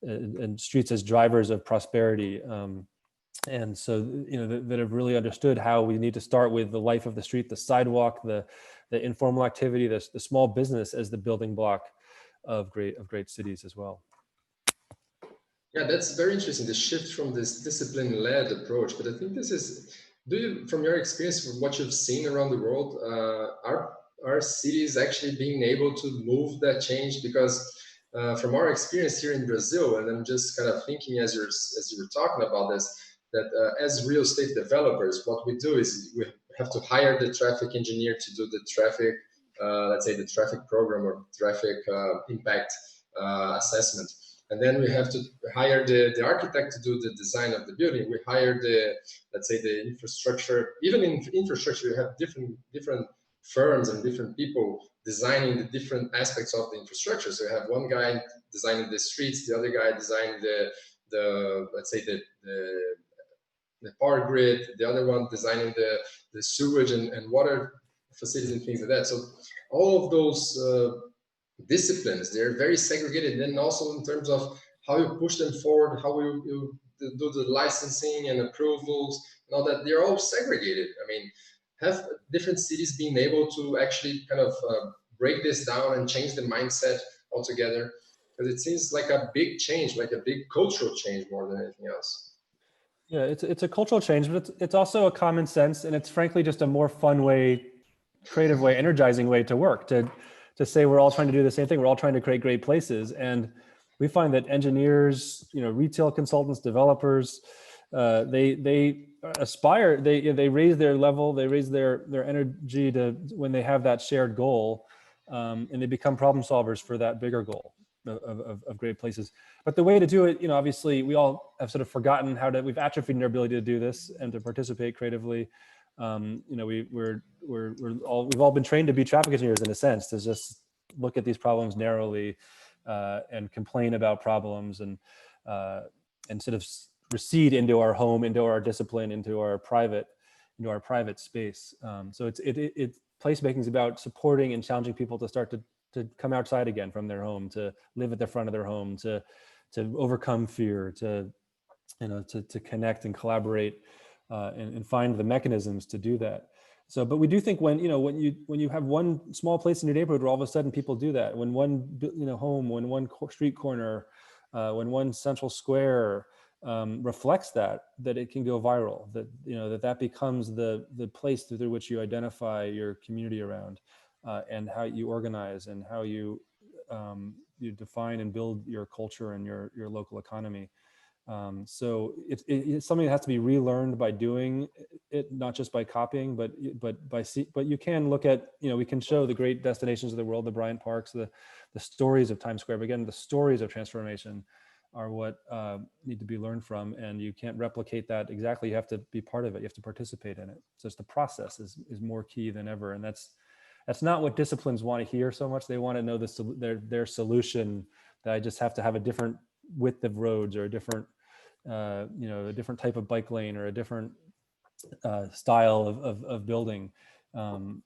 and Streets as Drivers of Prosperity. And so, that have really understood how we need to start with the life of the street, the sidewalk, the informal activity, the small business as the building block of great cities as well. Yeah, that's very interesting, the shift from this discipline-led approach. But I think this is, from your experience, from what you've seen around the world, are cities actually being able to move that change? Because from our experience here in Brazil, and I'm just kind of thinking as you were talking about this, that as real estate developers, what we do is we have to hire the traffic engineer to do the traffic, let's say the traffic program or traffic impact assessment. And then we have to hire the architect to do the design of the building. We hire let's say the infrastructure. Even in infrastructure, you have different firms and different people designing the different aspects of the infrastructure. So you have one guy designing the streets, the other guy designing the let's say the power grid, the other one designing the sewage and water facilities and things like that. So all of those disciplines, they're very segregated. And then also in terms of how you push them forward, how you do the licensing and approvals and all that, they're all segregated. I mean, have different cities being able to actually kind of break this down and change the mindset altogether? Because it seems like a big change, like a big cultural change more than anything else. Yeah, it's a cultural change, but it's also a common sense, and it's frankly just a more fun way, creative way, energizing way to work, to say we're all trying to do the same thing. We're all trying to create great places. And we find that engineers, retail consultants, developers, they aspire, they raise their level, they raise their energy to when they have that shared goal, and they become problem solvers for that bigger goal of great places. But the way to do it, obviously we all have sort of forgotten we've atrophied in our ability to do this and to participate creatively. We've all been trained to be traffic engineers in a sense, to just look at these problems narrowly and complain about problems and sort of recede into our home, into our discipline, into our private space. So placemaking is about supporting and challenging people to start to come outside again from their home, to live at the front of their home, to overcome fear, to connect and collaborate and find the mechanisms to do that. So, but we do think when you have one small place in your neighborhood where all of a sudden people do that, when one home, when one street corner, when one central square reflects that it can go viral, that becomes the place through which you identify your community around, and how you organize and how you define and build your culture and your local economy. So it's something that has to be relearned by doing it, not just by copying, but you can look at, we can show the great destinations of the world, the Bryant Parks, the stories of Times Square. But again, the stories of transformation are what need to be learned from, and you can't replicate that exactly. You have to be part of it. You have to participate in it. So it's the process is more key than ever, and that's not what disciplines want to hear so much. They want to know their solution, that I just have to have a different width of roads, or a different a different type of bike lane, or a different style of building. But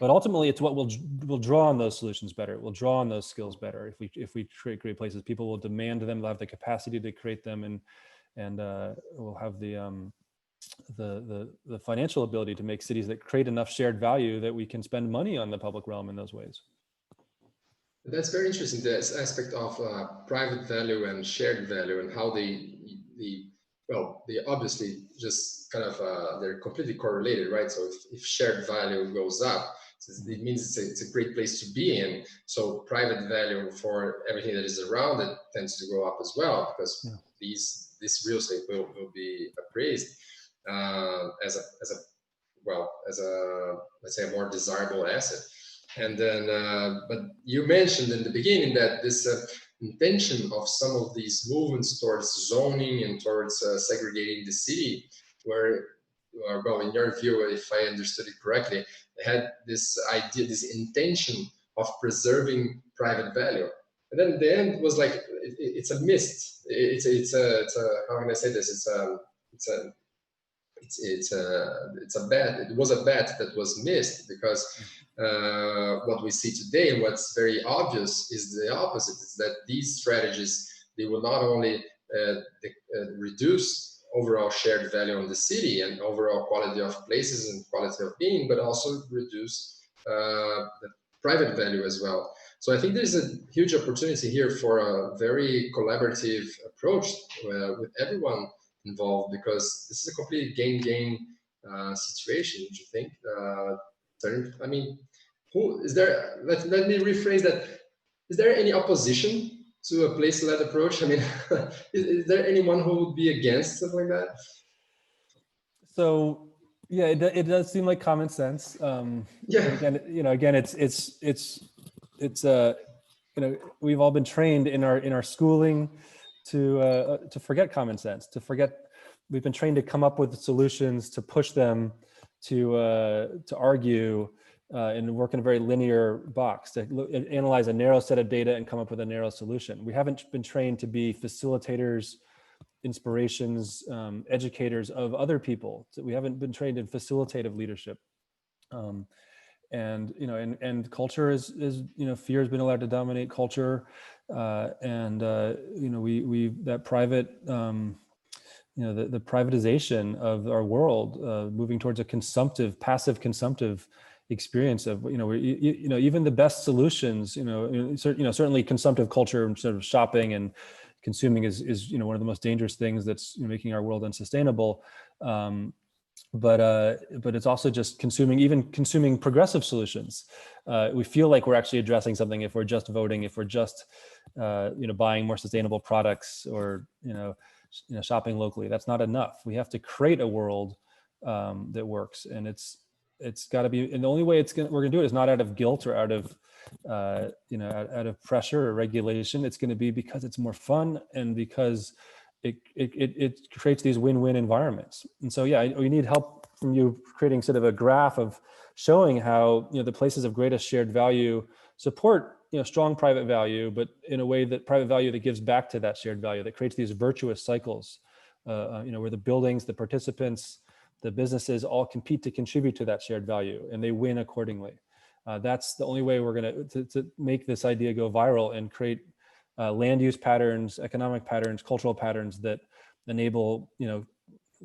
ultimately it's what will draw on those solutions better. It will draw on those skills better. If we create great places, people will demand them. They'll have the capacity to create them, and we'll have the financial ability to make cities that create enough shared value that we can spend money on the public realm in those ways. That's very interesting, this aspect of private value and shared value, and how they obviously just kind of, they're completely correlated, right? So if shared value goes up, it means it's a great place to be in. So private value for everything that is around it tends to go up as well, because this real estate will be appraised as a let's say a more desirable asset. And then, but you mentioned in the beginning that this intention of some of these movements towards zoning and towards segregating the city, where, well, in your view, if I understood it correctly, they had this idea, this intention of preserving private value. And then the end was like, it's a mist. It's a how can I say this? It was a bet that was missed, because what we see today and what's very obvious is the opposite, is that these strategies, they will not only reduce overall shared value in the city and overall quality of places and quality of being, but also reduce the private value as well. So I think there's a huge opportunity here for a very collaborative approach with everyone involved, because this is a complete gain-gain situation. Do you think? I mean, who is there? Let me rephrase that. Is there any opposition to a place-led approach? I mean, is there anyone who would be against something like that? So yeah, it does seem like common sense. Yeah. Again, it's we've all been trained in our schooling to forget common sense, to forget. We've been trained to come up with solutions, to push them, to argue, and work in a very linear box, to analyze a narrow set of data and come up with a narrow solution. We haven't been trained to be facilitators, inspirations, educators of other people. So we haven't been trained in facilitative leadership. And culture is fear has been allowed to dominate culture, that private, the privatization of our world, moving towards a passive consumptive experience of, even the best solutions, certainly consumptive culture and sort of shopping and consuming is one of the most dangerous things that's making our world unsustainable. But it's also just consuming progressive solutions. We feel like we're actually addressing something if we're just voting, if we're just buying more sustainable products, or shopping locally. That's not enough. We have to create a world that works, and it's got to be. And the only way we're going to do it is not out of guilt or out of out of pressure or regulation. It's going to be because it's more fun, and because it creates these win-win environments. And so, yeah, we need help from you creating sort of a graph of showing how, the places of greatest shared value support, strong private value, but in a way that private value that gives back to that shared value, that creates these virtuous cycles, where the buildings, the participants, the businesses all compete to contribute to that shared value, and they win accordingly. That's the only way we're going to make this idea go viral and create land use patterns, economic patterns, cultural patterns that enable,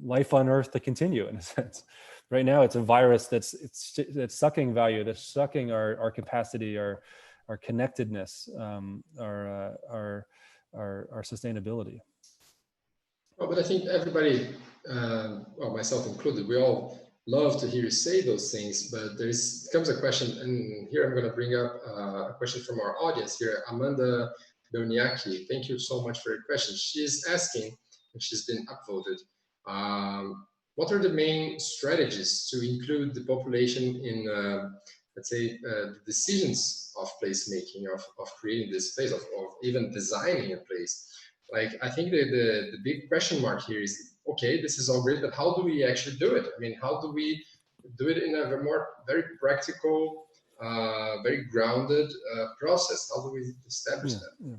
life on Earth to continue, in a sense. Right now, it's a virus that's sucking value, that's sucking our capacity, our connectedness, our sustainability. Well, but I think everybody, myself included, we all love to hear you say those things, but comes a question, and here I'm going to bring up a question from our audience here, Amanda Belniaki. Thank you so much for your question. She's asking, and she's been upvoted, what are the main strategies to include the population in, let's say, the decisions of placemaking, of creating this place, of even designing a place? Like, I think the big question mark here is, okay, this is all great, but how do we actually do it? I mean, how do we do it in a very practical, very grounded process? How do we establish that?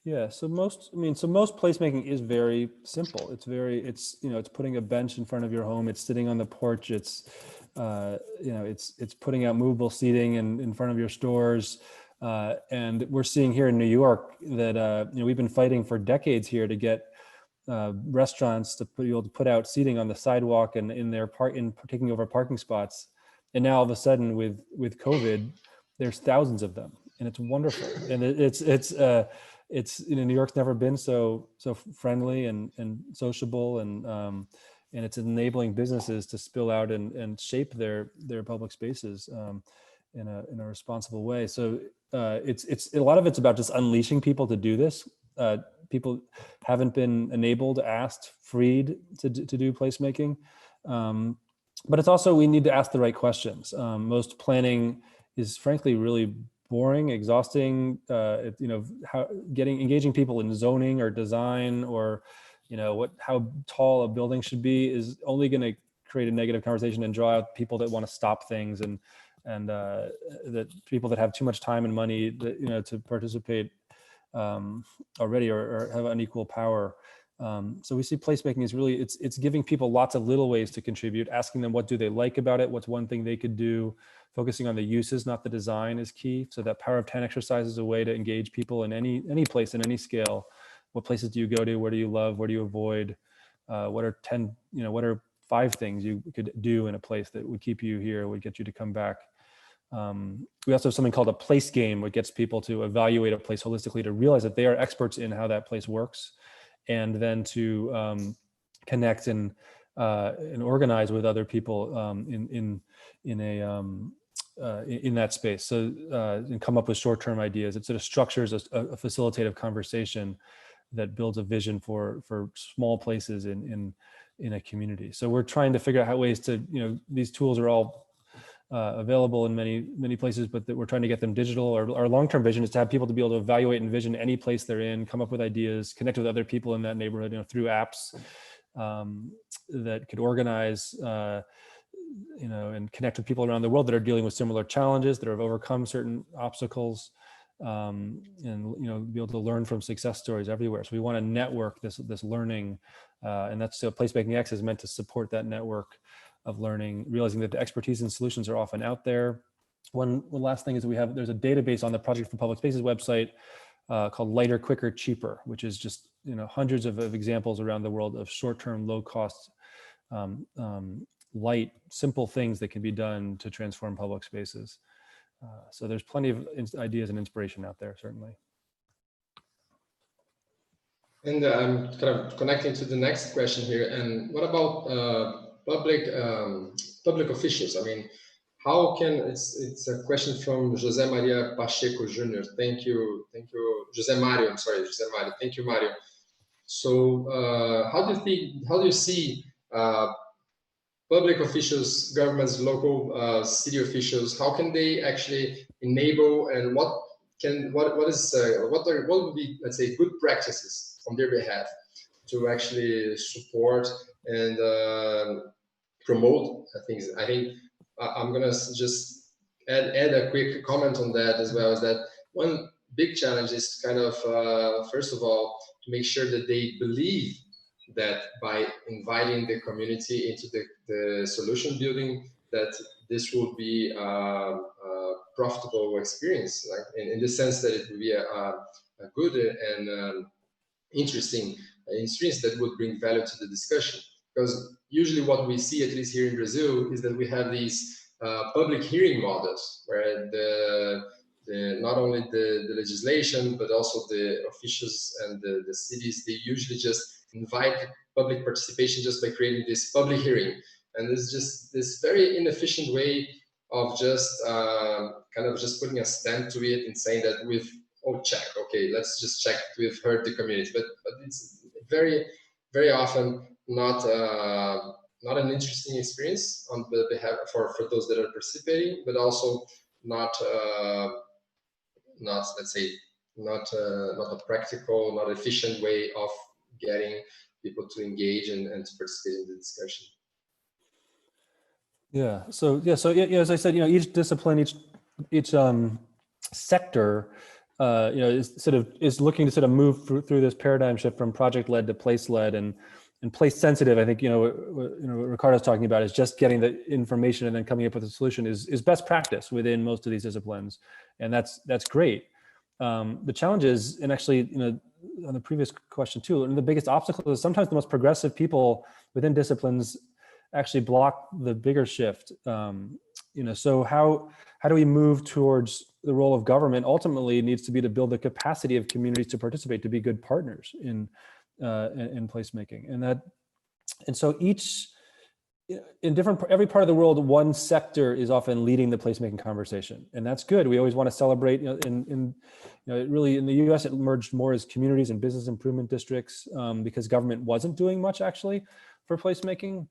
Yeah. So most placemaking is very simple. It's putting a bench in front of your home. It's sitting on the porch. It's putting out movable seating in front of your stores. And we're seeing here in New York that we've been fighting for decades here to get restaurants to be able to put out seating on the sidewalk and in taking over parking spots. And now all of a sudden with COVID, there's thousands of them, and it's wonderful. And it's New York's never been so friendly and sociable, and it's enabling businesses to spill out and shape their public spaces in a responsible way. So it's a lot of it's about just unleashing people to do this. People haven't been enabled, asked, freed to do placemaking. But it's also, we need to ask the right questions. Most planning is frankly really boring, exhausting. You know, engaging people in zoning or design, or how tall a building should be, is only going to create a negative conversation and draw out people that want to stop things, and that people that have too much time and money that, to participate already, or have unequal power. So we see placemaking is really, it's giving people lots of little ways to contribute, asking them what do they like about it, what's one thing they could do, focusing on the uses, not the design, is key. So that power of 10 exercise is a way to engage people in any place, in any scale. What places do you go to? Where do you love? Where do you avoid? What are 10, what are 5 things you could do in a place that would keep you here, would get you to come back? We also have something called a place game, which gets people to evaluate a place holistically, to realize that they are experts in how that place works, and then to connect and organize with other people in that space. So and come up with short-term ideas. It sort of structures a facilitative conversation that builds a vision for small places in a community. So we're trying to figure out ways to, these tools are all available in many places, but that we're trying to get them digital. Our long-term vision is to have people to be able to evaluate and envision any place they're in, come up with ideas, connect with other people in that neighborhood, through apps that could organize, and connect with people around the world that are dealing with similar challenges, that have overcome certain obstacles, and be able to learn from success stories everywhere. So we want to network this learning, and that's so PlacemakingX is meant to support that network of learning, realizing that the expertise and solutions are often out there. One last thing is there's a database on the Project for Public Spaces website called Lighter, Quicker, Cheaper, which is just hundreds of examples around the world of short-term, low-cost, light, simple things that can be done to transform public spaces. So there's plenty of ideas and inspiration out there, certainly. And I'm kind of connecting to the next question here. And what about public officials? I mean, how can, it's a question from José Maria Pacheco Jr. Thank you, José Mario. I'm sorry, José Mario. Thank you, Mario. So how do you see public officials, governments, local city officials, how can they actually enable, and what would be, let's say, good practices on their behalf to actually support and promote things? I think I'm gonna just add a quick comment on that as well, is that one big challenge is kind of first of all to make sure that they believe that by inviting the community into the solution building, that this will be a profitable experience, like in the sense that it will be a good and interesting experience that would bring value to the discussion. Because usually what we see, at least here in Brazil, is that we have these public hearing models where not only the legislation, but also the officials and the cities, they usually just invite public participation just by creating this public hearing. And there's just this very inefficient way of just kind of just putting a stamp to it and saying that check, okay, let's just check, we've heard the community. But it's very, very often not an interesting experience on the behalf for those that are participating, but also not let's say not a practical, not efficient way of getting people to engage and to participate in the discussion. Yeah. So as I said, each discipline, each sector, is looking to sort of move through this paradigm shift from project-led to place-led, and place-sensitive. I think what Ricardo's talking about is just getting the information and then coming up with a solution is best practice within most of these disciplines, and that's great. The challenge is, and actually, on the previous question too, and the biggest obstacle is sometimes the most progressive people within disciplines actually block the bigger shift. So how do we move towards the role of government? Ultimately, it needs to be to build the capacity of communities to participate, to be good partners in placemaking, and so every part of the world, one sector is often leading the placemaking conversation, and that's good. We always want to celebrate. Really in the U.S. it emerged more as communities and business improvement districts because government wasn't doing much actually for placemaking,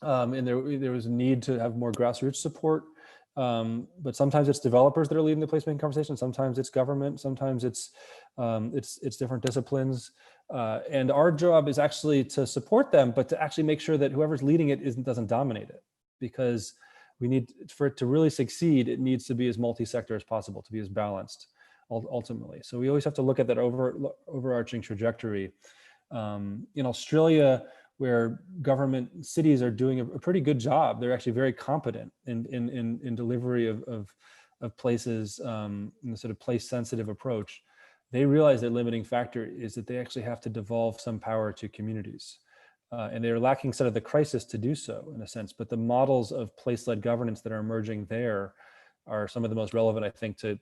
and there was a need to have more grassroots support. But sometimes it's developers that are leading the placemaking conversation. Sometimes it's government. Sometimes it's different disciplines. And our job is actually to support them, but to actually make sure that whoever's leading it doesn't dominate it, because we need, for it to really succeed, it needs to be as multi-sector as possible, to be as balanced ultimately. So we always have to look at that overarching trajectory. In Australia, where government cities are doing a pretty good job, they're actually very competent in delivery of places, in the sort of place-sensitive approach. They realize their limiting factor is that they actually have to devolve some power to communities. And they're lacking sort of the crisis to do so, in a sense. But the models of place-led governance that are emerging there are some of the most relevant, I think, to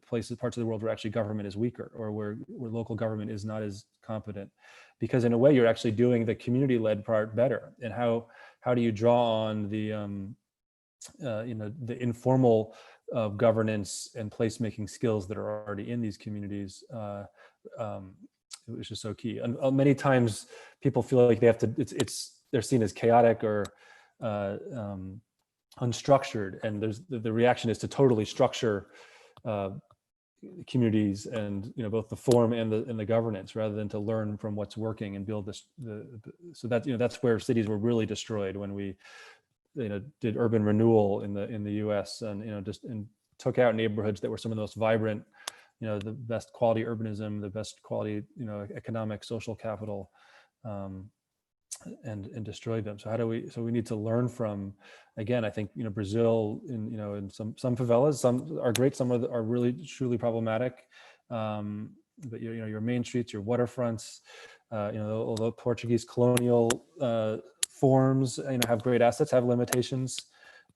places, parts of the world where actually government is weaker, or where local government is not as competent. Because in a way, you're actually doing the community-led part better. And how do you draw on the the informal governance and placemaking skills that are already in these communities, which is so key. And many times people feel like they have to, they're seen as chaotic or unstructured. And the reaction is to totally structure communities and both the form and the governance, rather than to learn from what's working and build this. So that that's where cities were really destroyed when we did urban renewal in the U.S. and and took out neighborhoods that were some of the most vibrant, the best quality urbanism, the best quality economic social capital, and destroyed them. So we need to learn from, again, I think Brazil in some favelas, some are great, some are really truly problematic, but your main streets, your waterfronts, although Portuguese colonial forms have great assets, have limitations,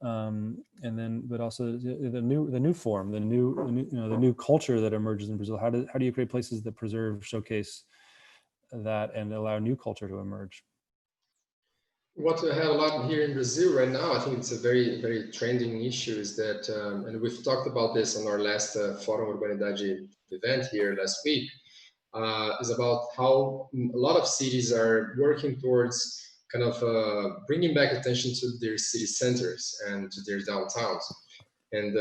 but also the new form, the new culture that emerges in Brazil. How do you create places that preserve, showcase that, and allow new culture to emerge? What we have a lot here in Brazil right now, I think it's a very, very trending issue, is that, and we've talked about this on our last Fórum Urbanidade event here last week, is about how a lot of cities are working towards kind of bringing back attention to their city centers and to their downtowns. And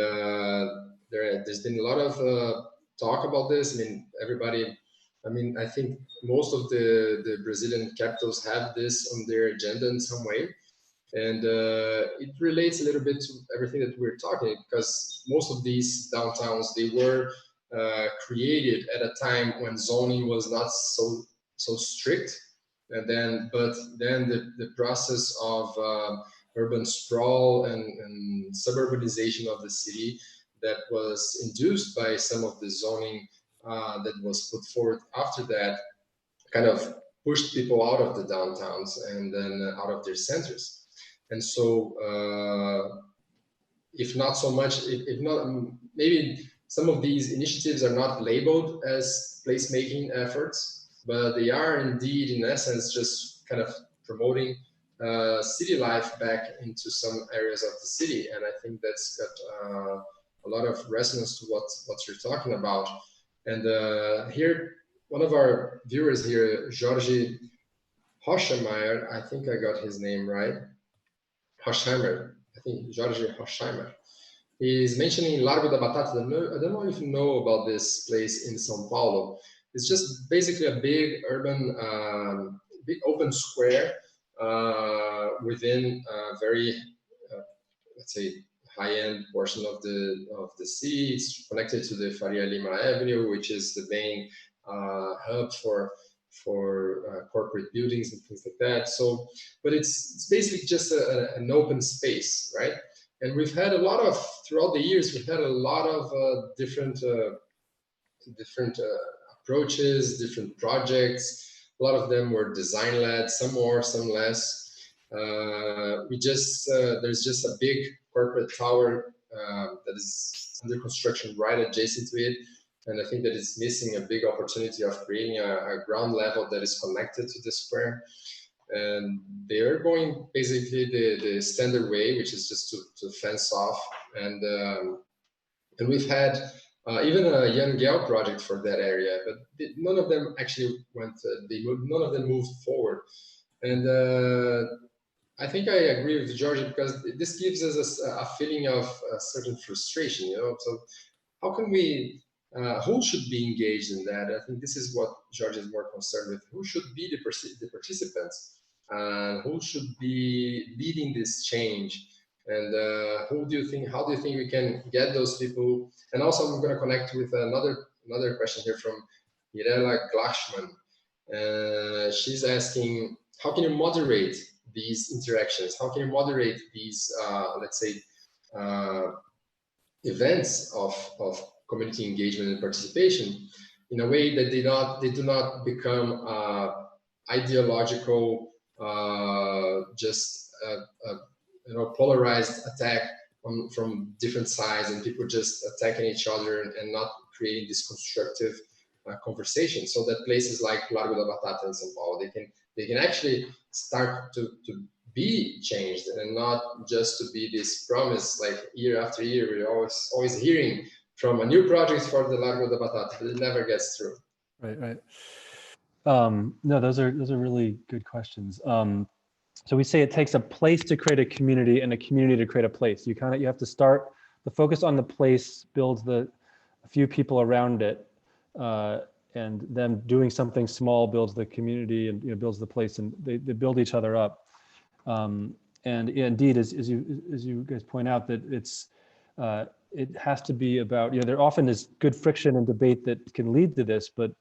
there's been a lot of talk about this. I think most of the Brazilian capitals have this on their agenda in some way. And it relates a little bit to everything that we're talking, because most of these downtowns, they were created at a time when zoning was not so strict. But then the process of urban sprawl and suburbanization of the city that was induced by some of the zoning that was put forward after that kind of pushed people out of the downtowns and then out of their centers. And so if not so much, if not, maybe some of these initiatives are not labeled as placemaking efforts, but they are indeed, in essence, just kind of promoting city life back into some areas of the city. And I think that's got a lot of resonance to what you're talking about. And here, one of our viewers here, Jorge Hochheimer, I think I got his name right. Hochheimer, I think Jorge Hochheimer. He's mentioning Largo da Batata. I don't know if you know about this place in São Paulo. It's just basically a big urban, big open square within a very, let's say, high-end portion of the city. It's connected to the Faria Lima Avenue, which is the main hub for corporate buildings and things like that. So, but it's basically just an open space, right? And we've had throughout the years, we've had a lot of different approaches, different projects. A lot of them were design-led, some more, some less. There's just a big corporate tower that is under construction right adjacent to it. And I think that it's missing a big opportunity of creating a ground level that is connected to the square. And they're going basically the standard way, which is just to fence off. And we've had even a Young Gale project for that area, but none of them actually went. None of them moved forward. And I think I agree with Georgia, because this gives us a feeling of a certain frustration, you know. So how can we, who should be engaged in that? I think this is what Georgia is more concerned with. Who should be the participants? Who should be leading this change? And how do you think we can get those people? And also, I'm going to connect with another question here from Mirella Glashman. She's asking, how can you moderate these interactions? How can you moderate these, let's say, events of community engagement and participation in a way that they do not become ideological, you know, polarized attack from different sides, and people just attacking each other and not creating this constructive conversation. So that places like Largo da Batata in São Paulo, they can actually start to be changed, and not just to be this promise like year after year. We're always hearing from a new project for the Largo da Batata, but it never gets through. Right. No, those are really good questions. So we say it takes a place to create a community and a community to create a place. You have to start the focus on the place, builds a few people around it, and then doing something small builds the community, and, you know, builds the place, and they build each other up. And indeed, as you guys point out, that it has to be about, you know, there often is good friction and debate that can lead to this, but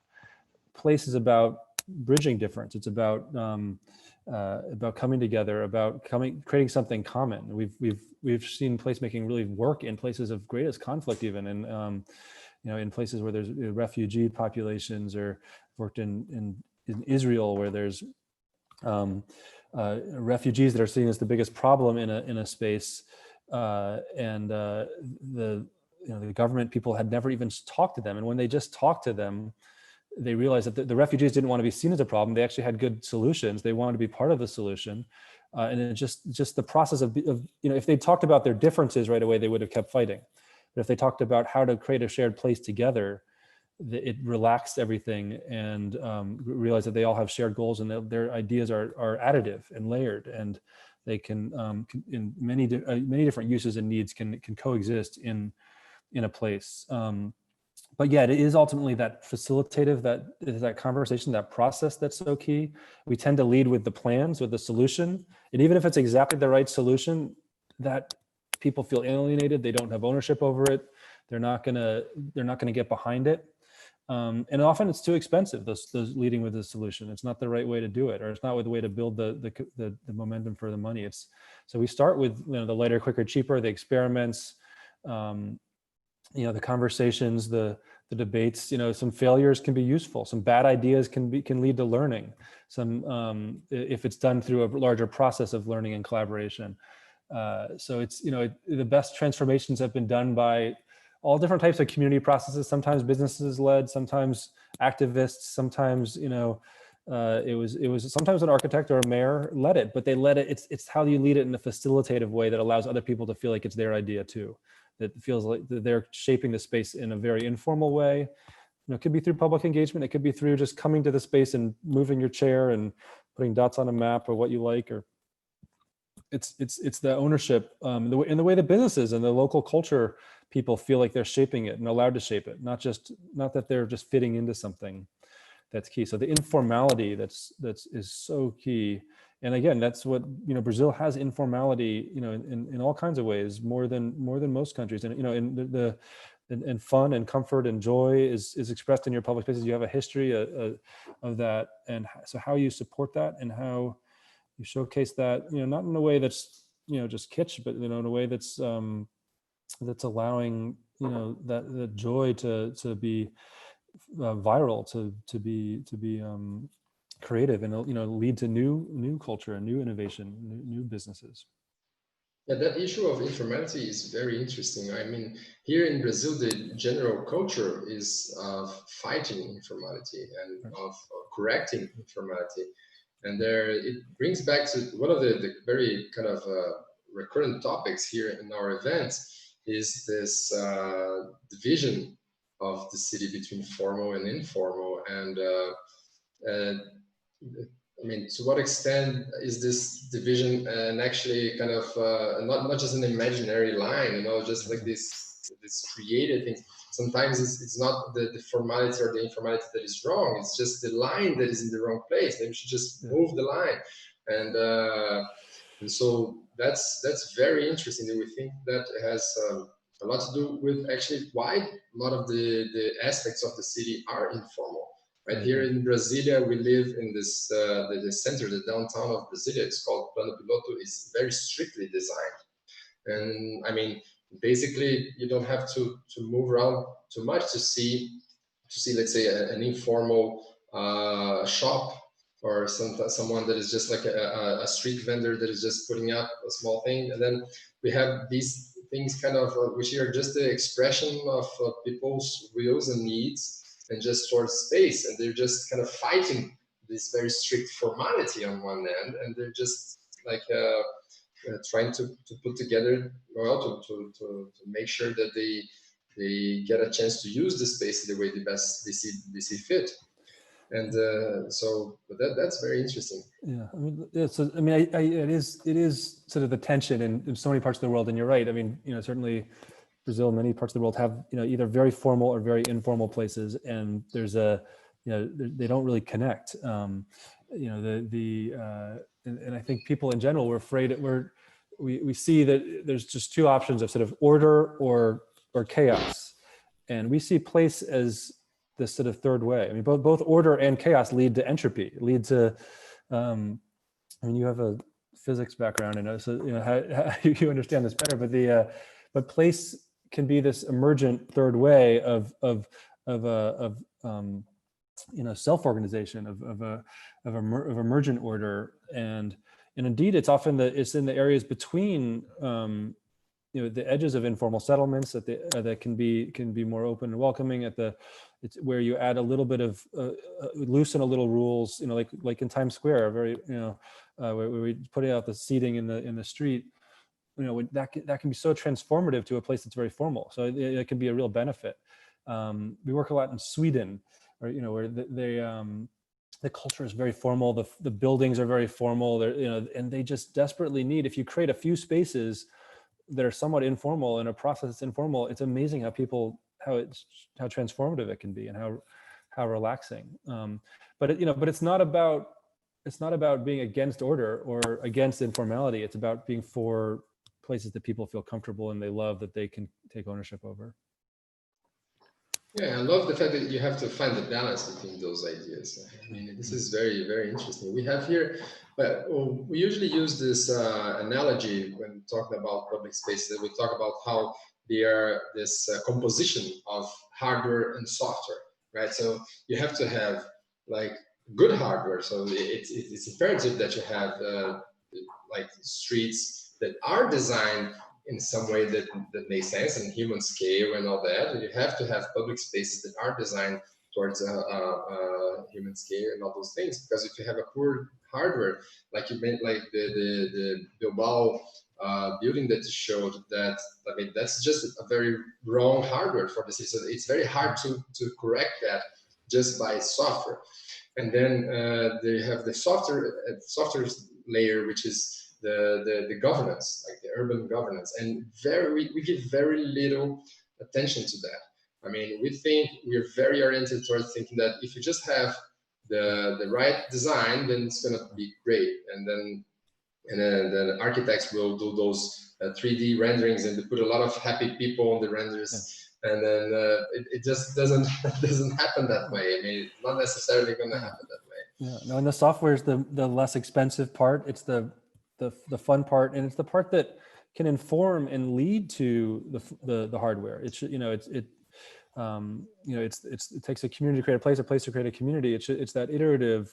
place is about bridging difference. It's about coming together, about creating something common. We've seen placemaking really work in places of greatest conflict, even, and you know, in places where there's refugee populations, or worked in Israel, where there's refugees that are seen as the biggest problem in a space, and the government people had never even talked to them, and when they just talked to them, they realized that the refugees didn't want to be seen as a problem. They actually had good solutions. They wanted to be part of the solution, and it just the process of, you know, if they talked about their differences right away, they would have kept fighting. But if they talked about how to create a shared place together, it relaxed everything, and realized that they all have shared goals, and their ideas are additive and layered, and they can in many different uses and needs can coexist in a place. But yeah, it is ultimately that facilitative, that conversation, that process that's so key. We tend to lead with the plans, with the solution, and even if it's exactly the right solution, that people feel alienated. They don't have ownership over it. They're not gonna get behind it. And often it's too expensive, those leading with the solution. It's not the right way to do it, or it's not the way to build the momentum for the money. So we start with, you know, the lighter, quicker, cheaper, the experiments, you know, the conversations, the debates. You know, some failures can be useful. Some bad ideas can lead to learning. Some, if it's done through a larger process of learning and collaboration. So it's, you know, the best transformations have been done by all different types of community processes, sometimes businesses led, sometimes activists, sometimes, you know, it was sometimes an architect or a mayor led it, but they led it. It's how you lead it in a facilitative way that allows other people to feel like it's their idea too. That feels like they're shaping the space in a very informal way. You know, it could be through public engagement. It could be through just coming to the space and moving your chair and putting dots on a map or what you like, or it's the ownership, in the way the businesses and the local culture people feel like they're shaping it and allowed to shape it, not that they're just fitting into something. That's key. So the informality is so key. And again, that's what, you know, Brazil has informality, you know, in all kinds of ways, more than most countries. And, you know, in and fun and comfort and joy is expressed in your public spaces. You have a history of that, and so how you support that and how you showcase that, you know, not in a way that's, you know, just kitsch, but, you know, in a way that's allowing, you know, that the joy to be viral, to be creative, and, you know, lead to new culture and new innovation, new businesses. Yeah, that issue of informality is very interesting. I mean, here in Brazil, the general culture is of fighting informality and of correcting informality. And there, it brings back to one of the very kind of recurrent topics here in our events is this division of the city between formal and informal. And I mean, to what extent is this division and actually kind of not just an imaginary line, you know, just like this created thing. Sometimes it's not the formality or the informality that is wrong. It's just the line that is in the wrong place. Maybe we should just move the line. And so that's very interesting. And we think that has a lot to do with actually why a lot of the aspects of the city are informal. Right here in Brasilia, we live in this the center, the downtown of Brasilia. It's called Plano Piloto. Is very strictly designed, and I mean, basically, you don't have to move around too much to see, let's say, an informal shop or someone that is just like a street vendor that is just putting up a small thing, and then we have these things kind of which are just the expression of people's wills and needs. And just towards space, and they're just kind of fighting this very strict formality on one end, and they're just like trying to put together, well, to make sure that they get a chance to use the space the way they see fit. And so that's very interesting. Yeah, I mean, it is sort of the tension in so many parts of the world, and you're right. I mean, you know, certainly Brazil, many parts of the world have, you know, either very formal or very informal places, and there's they don't really connect. You know, and I think people in general, we're afraid we see that there's just two options of sort of order or chaos, and we see place as this sort of third way. I mean, both order and chaos lead to entropy, lead to. I mean, you have a physics background, and so you know how you understand this better, but place can be this emergent third way of you know, self-organization of emergent order, and indeed it's often it's in the areas between you know, the edges of informal settlements that can be more open and welcoming. It's where you add a little bit of loosen a little rules, you know, like in Times Square, very, you know, where we put out the seating in the street. You know, that can be so transformative to a place that's very formal. So it can be a real benefit. We work a lot in Sweden, or you know, where the culture is very formal. The buildings are very formal. They're, you know, and they just desperately need. If you create a few spaces that are somewhat informal in a process that's informal, it's amazing how transformative it can be and how relaxing. But it's not about being against order or against informality. It's about being for places that people feel comfortable and they love, that they can take ownership over. Yeah, I love the fact that you have to find the balance between those ideas. I mean, this is very, very interesting. We have here, but we usually use this analogy when talking about public spaces. We talk about how they are this composition of hardware and software, right? So you have to have like good hardware. So it's imperative that you have like streets that are designed in some way that makes sense and human scale and all that. And you have to have public spaces that are designed towards human scale and all those things. Because if you have a poor hardware, like you meant, like the Bilbao building that you showed, that I mean that's just a very wrong hardware for the city. So it's very hard to correct that just by software. And then they have the software layer, which is the governance, like the urban governance, and we give very little attention to that. I mean, we think we're very oriented towards thinking that if you just have the right design, then it's going to be great, and then architects will do those 3D renderings and they put a lot of happy people on the renders. Yeah. And then it just doesn't happen that way. I mean, it's not necessarily going to happen that way. Yeah, no, and the software is the less expensive part. It's the fun part, and it's the part that can inform and lead to the hardware. It should, it takes a community to create a place to create a community. It's that iterative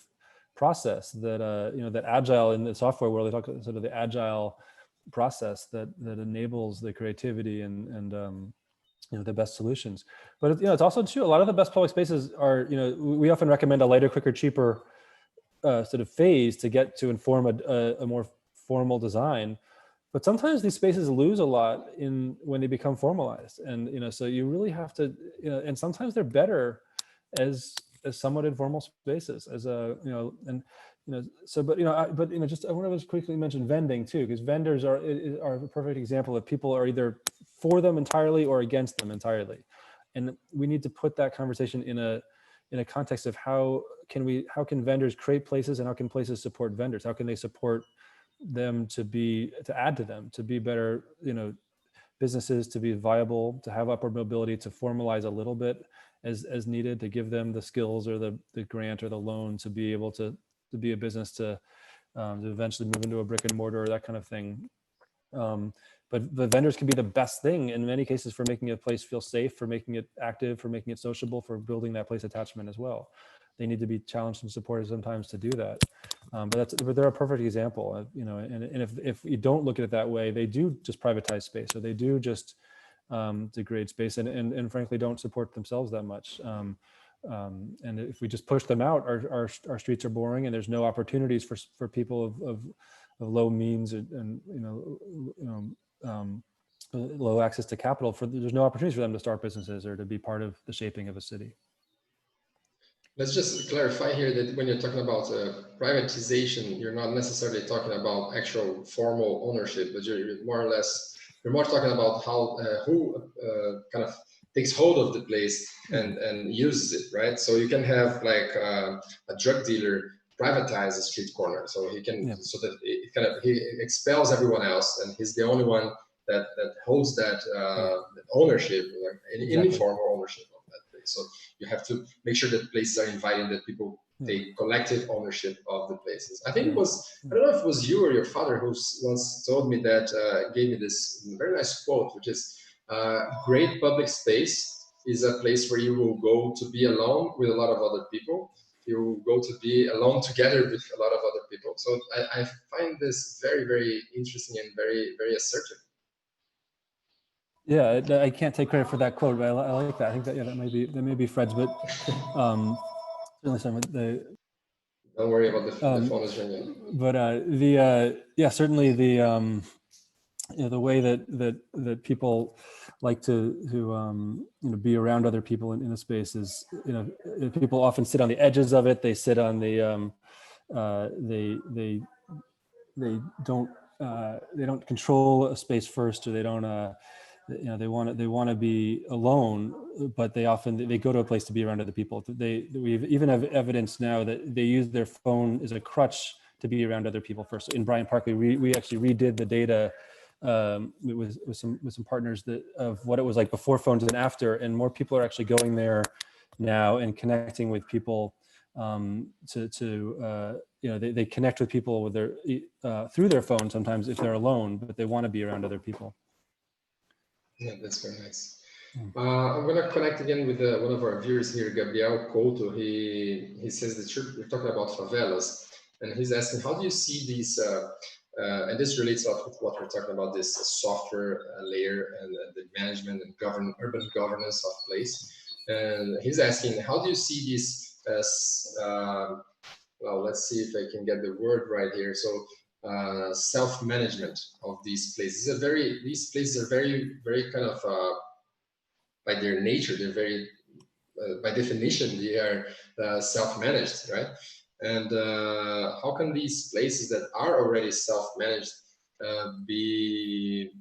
process that that agile, in the software world, they talk about sort of the agile process that enables the creativity and the best solutions. But it's also true, a lot of the best public spaces are, we often recommend a lighter, quicker, cheaper sort of phase to get to inform a more formal design. But sometimes these spaces lose a lot when they become formalized, and so you really have to, and sometimes they're better as somewhat informal spaces, as a, so, but, just, I want to just quickly mention vending too, because vendors are a perfect example of people are either for them entirely or against them entirely. And we need to put that conversation in a context of how can vendors create places, and how can places support vendors? How can they support them to add to them, to be better, businesses, to be viable, to have upward mobility, to formalize a little bit as needed, to give them the skills or the grant or the loan to be able to be a business, to eventually move into a brick and mortar, or that kind of thing. But the vendors can be the best thing in many cases for making a place feel safe, for making it active, for making it sociable, for building that place attachment as well. They need to be challenged and supported sometimes to do that. But they're a perfect example, and if you don't look at it that way, they do just privatize space, or they do just degrade space, and frankly don't support themselves that much. And if we just push them out, our streets are boring, and there's no opportunities for people of low means and low access to capital. There's no opportunities for them to start businesses or to be part of the shaping of a city. Let's just clarify here that when you're talking about privatization, you're not necessarily talking about actual formal ownership, but you're more talking about how who kind of takes hold of the place and uses it, right? So you can have like a drug dealer privatize a street corner, so he can so that he expels everyone else, and he's the only one that holds that ownership, any formal ownership of that place. So you have to make sure that places are inviting, that people take collective ownership of the places. I think it was, I don't know if it was you or your father who once told me that, gave me this very nice quote, which is, great public space is a place where you will go to be alone with a lot of other people. You will go to be alone together with a lot of other people. So I find this very, very interesting and very, very assertive. Yeah, I can't take credit for that quote, but I like that. I think that that may be Fred's, but certainly some of the. Don't worry about the phone is ringing. But certainly the way that people like to be around other people in a space is, people often sit on the edges of it. They sit on the they don't control a space first, or they don't they want to be alone, but they go to a place to be around other people. We even have evidence now that they use their phone as a crutch to be around other people first. In Bryant Park, we actually redid the data with some partners of what it was like before phones and after, and more people are actually going there now and connecting with people. They connect with people with their through their phone sometimes if they're alone, but they want to be around other people. Yeah, that's very nice. I'm going to connect again with one of our viewers here, Gabriel Couto. He says that you're talking about favelas, and he's asking, how do you see these, and this relates to what we're talking about, this software layer and the management and urban governance of place. And he's asking, how do you see these, well, let's see if I can get the word right here. So self-management of these places. These places are very, very kind of, by their nature, they're very, by definition, they are self-managed, right? And how can these places that are already self-managed be,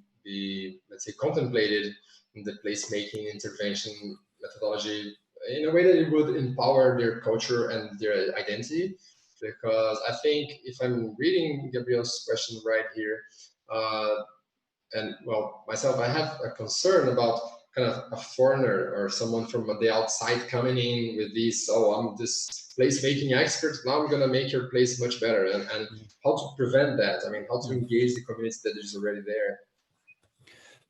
let's say, contemplated in the placemaking intervention methodology in a way that it would empower their culture and their identity? Because I think if I'm reading Gabriel's question right here, and well, myself, I have a concern about kind of a foreigner or someone from the outside coming in with these, I'm this placemaking expert, now I'm going to make your place much better. And how to prevent that? I mean, how to engage the community that is already there?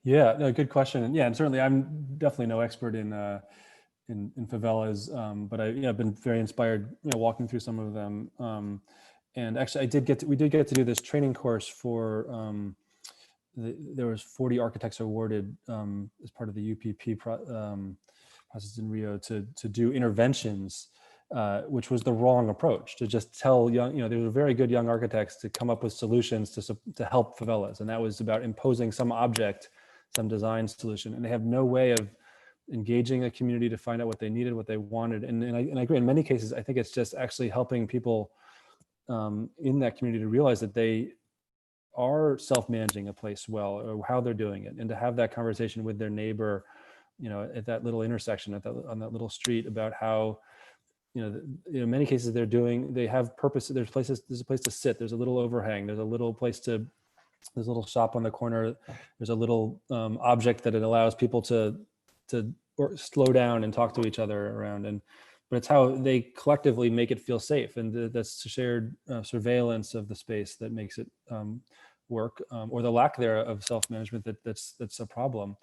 Yeah, no, good question. And yeah, and certainly I'm definitely no expert in favelas, but I've been very inspired, walking through some of them. And actually, we did get to do this training course for. There was 40 architects awarded as part of the UPP process in Rio to do interventions, which was the wrong approach, to just tell young, there were very good young architects to come up with solutions to help favelas, and that was about imposing some object, some design solution, and they have no way of engaging a community to find out what they needed, what they wanted. And I agree, in many cases, I think it's just actually helping people in that community to realize that they are self-managing a place well, or how they're doing it, and to have that conversation with their neighbor, at that little intersection, on that little street, about how, in many cases they have purpose. There's a place to sit. There's a little overhang. There's a little place there's a little shop on the corner. There's a little object that it allows people to slow down and talk to each other around. But it's how they collectively make it feel safe. And that's shared surveillance of the space that makes it work, or the lack there of self-management that's a problem.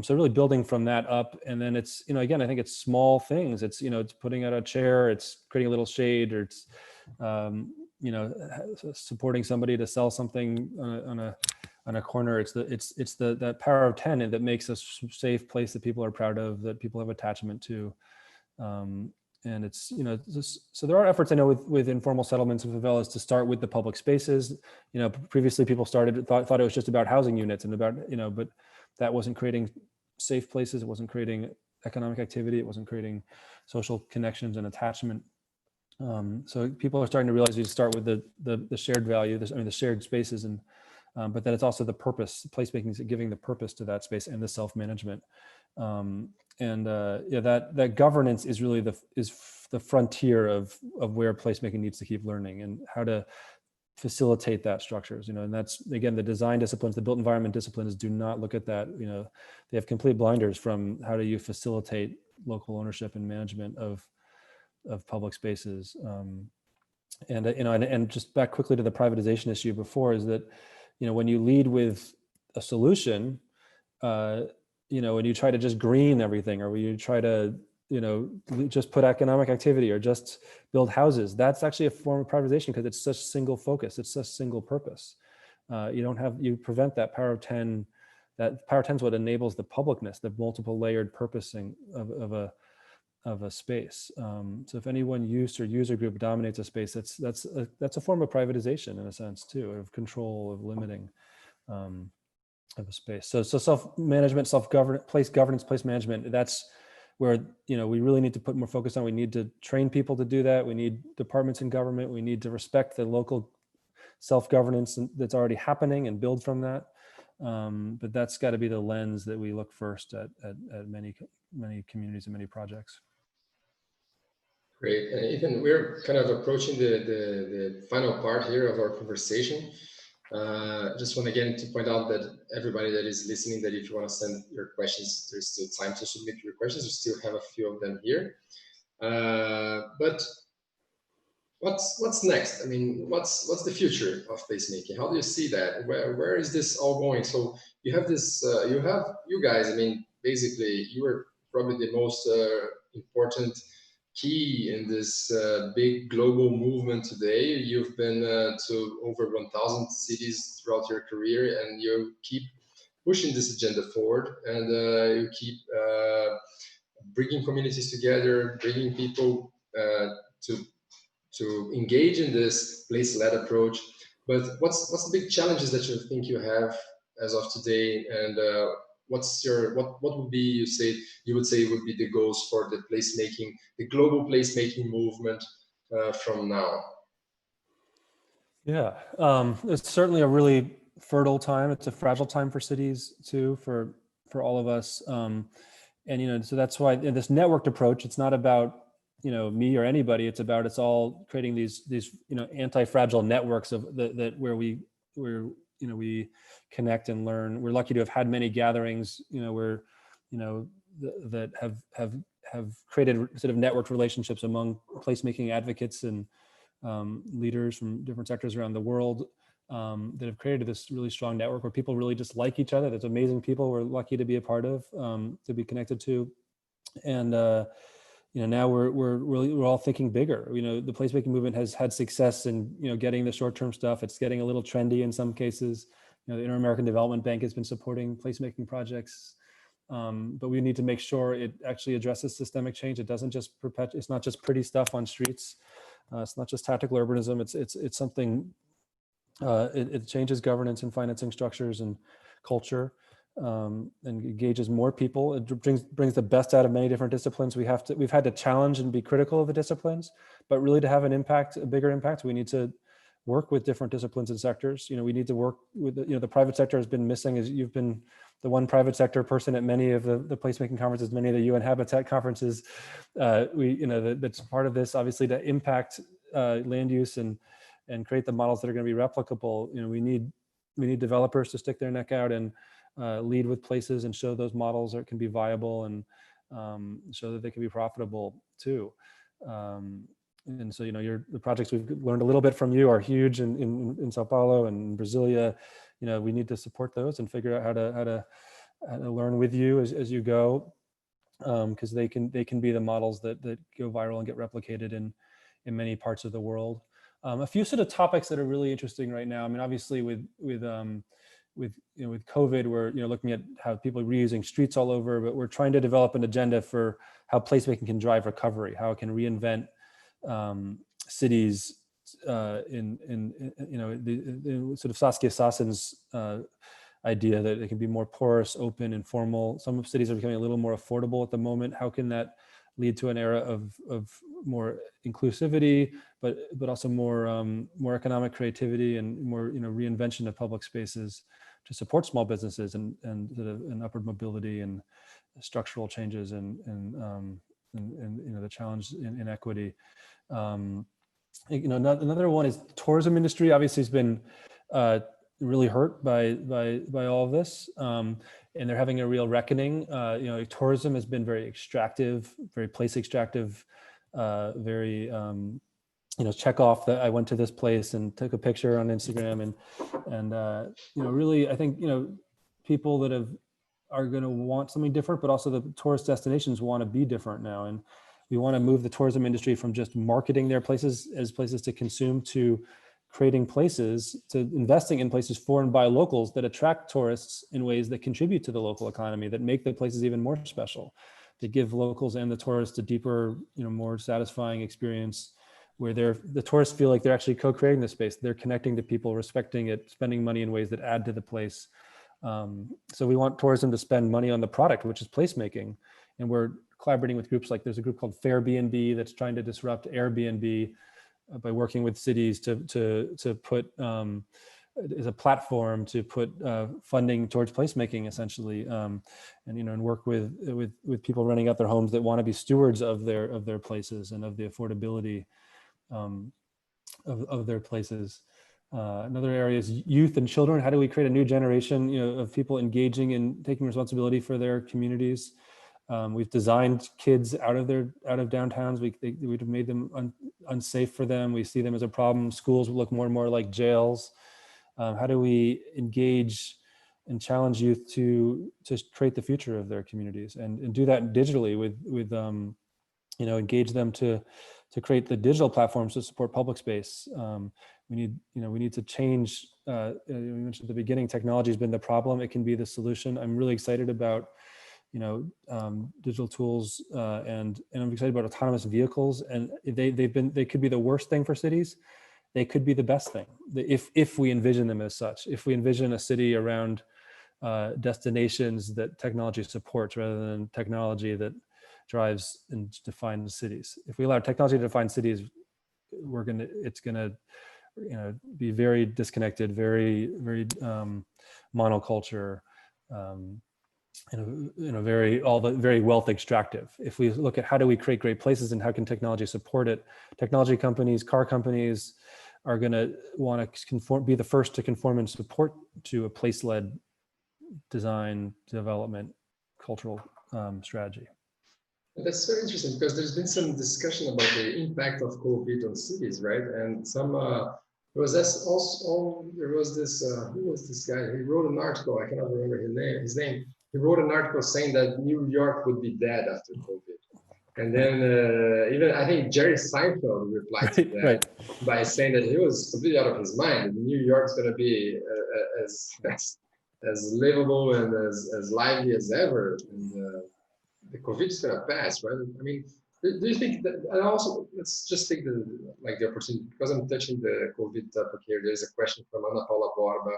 So really building from that up. And then it's, again, I think it's small things. It's, it's putting out a chair, it's creating a little shade, or it's, supporting somebody to sell something on a corner. It's that power of 10 that makes a safe place that people are proud of, that people have attachment to. And it's, so there are efforts, I know, with informal settlements and favelas to start with the public spaces. Previously people thought it was just about housing units and about, but that wasn't creating safe places. It wasn't creating economic activity. It wasn't creating social connections and attachment. So people are starting to realize you start with the shared value, the shared spaces, and but then it's also the purpose. Placemaking is giving the purpose to that space and the self-management. That governance is really the frontier of where placemaking needs to keep learning, and how to facilitate that structures, and that's, again, the design disciplines, the built environment disciplines do not look at that. They have complete blinders from how do you facilitate local ownership and management of public spaces. And just back quickly to the privatization issue before, is that, when you lead with a solution, when you try to just green everything, or when you try to, just put economic activity or just build houses, that's actually a form of privatization, because it's such single focus, it's such single purpose. You prevent that power of 10. That power of 10 is what enables the publicness, the multiple layered purposing of a space. So if any one use or user group dominates a space, that's a form of privatization in a sense too, of control, of limiting of a space. So self-management, place governance, place management, that's where, we really need to put more focus on. We need to train people to do that. We need departments in government. We need to respect the local self-governance that's already happening and build from that. But that's got to be the lens that we look first at many communities and many projects. Great. And Ethan, we're kind of approaching the final part here of our conversation. Just want again to point out that everybody that is listening, that if you want to send your questions, there's still time to submit your questions. We still have a few of them here. But what's next? I mean, what's the future of placemaking? How do you see that? Where is this all going? So you have this, you guys, I mean, basically you are probably the most important key in this big global movement today. You've been to over 1,000 cities throughout your career, and you keep pushing this agenda forward, and you keep bringing communities together, bringing people to engage in this place-led approach. But what's the big challenges that you think you have as of today, and what would be you would say would be the goals for the placemaking, the global placemaking movement from now? Yeah, it's certainly a really fertile time. It's a fragile time for cities too, for all of us. And so that's why in this networked approach, it's not about me or anybody. It's all creating these anti-fragile networks of that where we connect and learn. We're lucky to have had many gatherings, where, that have created sort of networked relationships among placemaking advocates and leaders from different sectors around the world, that have created this really strong network where people really just like each other. There's amazing people we're lucky to be a part of, to be connected to. And, now we're all thinking bigger. The placemaking movement has had success in, getting the short-term stuff. It's getting a little trendy in some cases. The Inter-American Development Bank has been supporting placemaking projects, but we need to make sure it actually addresses systemic change. It doesn't just it's not just pretty stuff on streets. It's not just tactical urbanism. It's something. It changes governance and financing structures and culture. and engages more people. It brings the best out of many different disciplines. We've had to challenge and be critical of the disciplines, but really to have an impact, a bigger impact, we need to work with different disciplines and sectors. We need to work with, the private sector has been missing. As you've been the one private sector person at many of the placemaking conferences, many of the UN Habitat conferences. That's part of this, obviously, to impact land use and create the models that are going to be replicable. We need developers to stick their neck out and lead with places and show those models that can be viable and show that they can be profitable too. And so, the projects we've learned a little bit from you are huge in Sao Paulo and Brasilia. We need to support those and figure out how to learn with you as you go, because they can be the models that go viral and get replicated in many parts of the world. A few sort of topics that are really interesting right now. I mean, obviously with COVID, we're looking at how people are reusing streets all over, but we're trying to develop an agenda for how placemaking can drive recovery, how it can reinvent cities in sort of Saskia Sassen's idea that it can be more porous, open, informal. Some cities are becoming a little more affordable at the moment. How can that lead to an era of more inclusivity, but also more economic creativity and more reinvention of public spaces to support small businesses and sort of an upward mobility and structural changes and the challenge in equity. Another one is the tourism industry. Obviously, has been really hurt by all of this, and they're having a real reckoning. Tourism has been very extractive, very place extractive, very check off that I went to this place and took a picture on Instagram, and really, I think people that are going to want something different, but also the tourist destinations want to be different now, and we want to move the tourism industry from just marketing their places as places to consume to creating places, to investing in places for and by locals that attract tourists in ways that contribute to the local economy, that make the places even more special, that give locals and the tourists a deeper, more satisfying experience where the tourists feel like they're actually co-creating the space. They're connecting to people, respecting it, spending money in ways that add to the place. So we want tourism to spend money on the product, which is placemaking. And we're collaborating with groups like, there's a group called Fairbnb that's trying to disrupt Airbnb by working with cities to put as a platform to put funding towards placemaking, essentially, and work with people renting out their homes that want to be stewards of their places and of the affordability of their places. Another area is youth and children. How do we create a new generation, of people engaging and taking responsibility for their communities? We've designed kids out of downtowns. We've made them unsafe for them. We see them as a problem. Schools look more and more like jails. How do we engage and challenge youth to create the future of their communities and do that digitally with engage them to create the digital platforms to support public space. We need to change. You mentioned at the beginning, technology has been the problem. It can be the solution. I'm really excited about digital tools, and I'm excited about autonomous vehicles. And they could be the worst thing for cities. They could be the best thing if we envision them as such. If we envision a city around destinations that technology supports rather than technology that drives and defines cities. If we allow technology to define cities, it's gonna be very disconnected, very monoculture. Very wealth extractive. If we look at how do we create great places and how can technology support it, technology companies, car companies are going to want to be the first to conform and support to a place-led design, development, cultural strategy. That's very interesting because there's been some discussion about the impact of COVID on cities, right? And there was this who was this guy? He wrote an article. I cannot remember his name. He wrote an article saying that New York would be dead after COVID. And then even I think Jerry Seinfeld replied to that by saying that he was completely out of his mind. New York's going to be as livable and as lively as ever. And the COVID is going to pass, right? I mean, Do you think that, and also let's just take the opportunity, because I'm touching the COVID topic here. There's a question from Ana Paula Borba,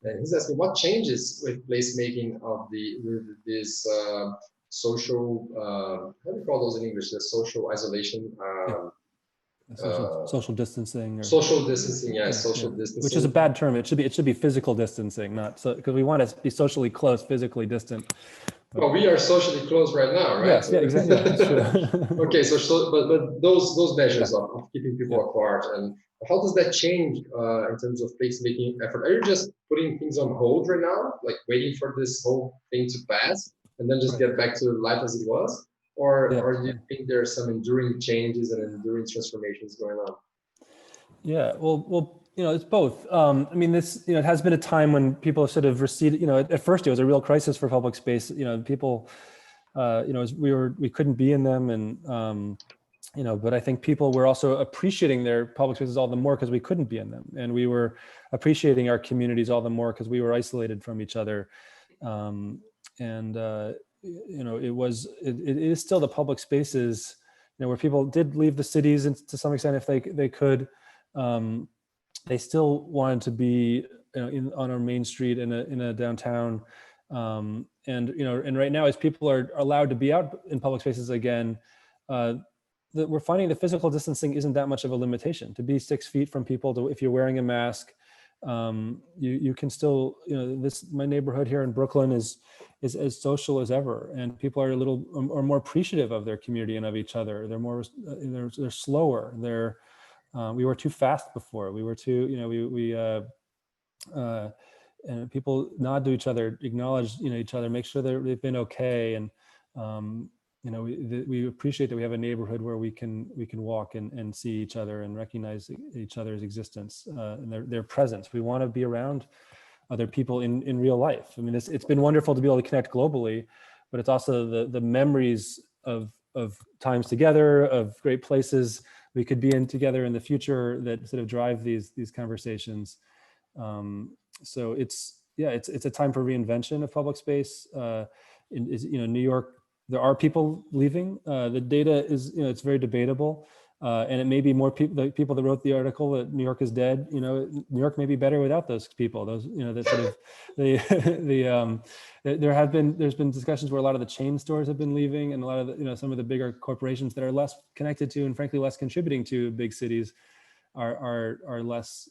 and he's asking what changes with placemaking of with this social, how do you call those in English? The social isolation. Social distancing. Or, social distancing, social distancing. Which is a bad term. It should be physical distancing, not so, because we want to be socially close, physically distant. Well, we are socially close right now, right? Yes, yeah, exactly. Yeah, that's true. Okay, but those measures of keeping people apart, and how does that change in terms of placemaking effort? Are you just putting things on hold right now, like waiting for this whole thing to pass and then just get back to life as it was? Or do you think there are some enduring changes and enduring transformations going on? Yeah, well, it's both. I mean, this, it has been a time when people have sort of receded. At first it was a real crisis for public space. People, we couldn't be in them, and but I think people were also appreciating their public spaces all the more because we couldn't be in them, and we were appreciating our communities all the more because we were isolated from each other, it is still the public spaces, where people did leave the cities, and to some extent, if they could, they still wanted to be on our main street in a downtown, and right now, as people are allowed to be out in public spaces again, that we're finding the physical distancing isn't that much of a limitation. To be 6 feet from people, if you're wearing a mask, you can still, my neighborhood here in Brooklyn is as social as ever, and people are more appreciative of their community and of each other. They're more, they're slower. We were too fast before. We were too, and people nod to each other, acknowledge, each other, make sure they've been okay, and we appreciate that we have a neighborhood where we can walk and see each other and recognize each other's existence and their presence. We want to be around other people in real life. I mean, it's been wonderful to be able to connect globally, but it's also the memories of times together, of great places we could be in together in the future that sort of drive these conversations. So it's a time for reinvention of public space. New York, there are people leaving. The data is, it's very debatable, and it may be more people. The people that wrote the article that New York is dead. New York may be better without those people. Those, that sort of there's been discussions where a lot of the chain stores have been leaving, and a lot of some of the bigger corporations that are less connected to and frankly less contributing to big cities are less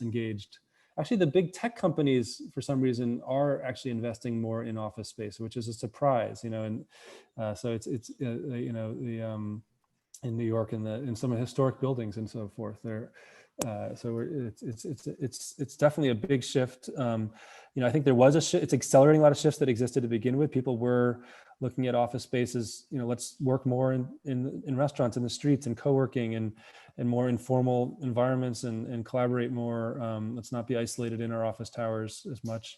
engaged. Actually, the big tech companies, for some reason, are actually investing more in office space, which is a surprise, and so it's in New York in some of the historic buildings and so forth. It's definitely a big shift. I think there was a shift. It's accelerating a lot of shifts that existed to begin with. People were looking at office spaces. Let's work more in restaurants, in the streets, and co-working, and more informal environments, and collaborate more. Let's not be isolated in our office towers as much.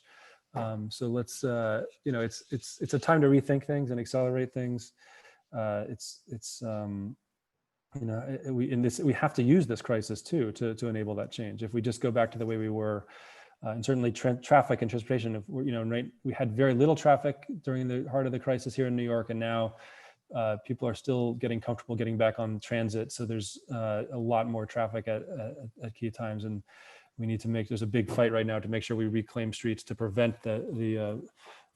So let's, it's a time to rethink things and accelerate things. We have to use this crisis too to enable that change. If we just go back to the way we were, and certainly traffic and transportation, we had very little traffic during the heart of the crisis here in New York, and now people are still getting comfortable getting back on transit. So there's a lot more traffic at key times, and we need to there's a big fight right now to make sure we reclaim streets to prevent the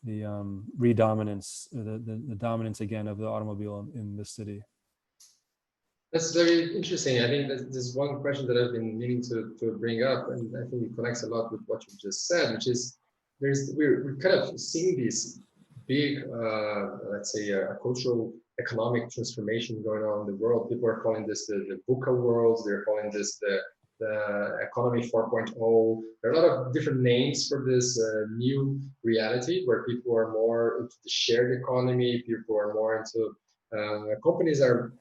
redominance, the dominance again of the automobile in this city. That's very interesting. I think there's one question that I've been meaning to bring up, and I think it connects a lot with what you just said, which is we're kind of seeing these big, let's say, cultural economic transformation going on in the world. People are calling this the VUCA world. They're calling this the economy 4.0. There are a lot of different names for this new reality where people are more into the shared economy. People are more into companies are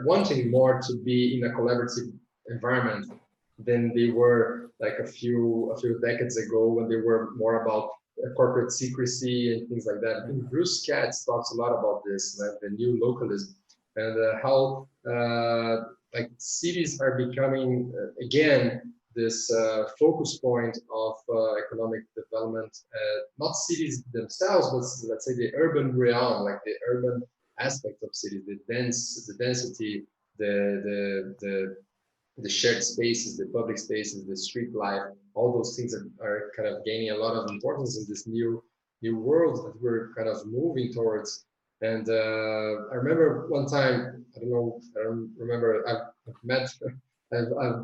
wanting more to be in a collaborative environment than they were like a few decades ago, when they were more about corporate secrecy and things like that. I think Bruce Katz talks a lot about this, like the new localism, and how like cities are becoming again this focus point of economic development. Not cities themselves, but let's say the urban realm, like the urban aspects of cities, the density, the shared spaces, the public spaces, the street life, all those things are kind of gaining a lot of importance in this new world that we're kind of moving towards. And I remember one time, I don't remember, I've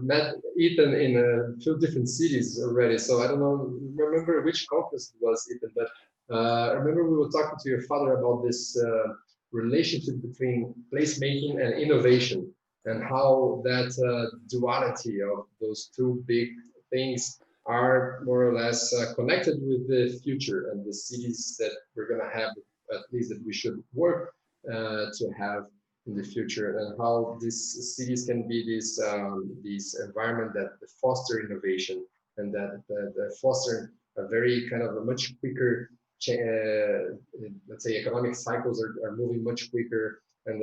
met Ethan in a few different cities already, so I don't remember which conference it was, Ethan, but I remember we were talking to your father about this relationship between placemaking and innovation, and how that duality of those two big things are more or less connected with the future and the cities that we're going to have, at least that we should work to have in the future, and how these cities can be this environment that foster innovation, and that foster a very kind of a much quicker, let's say, economic cycles are moving much quicker, and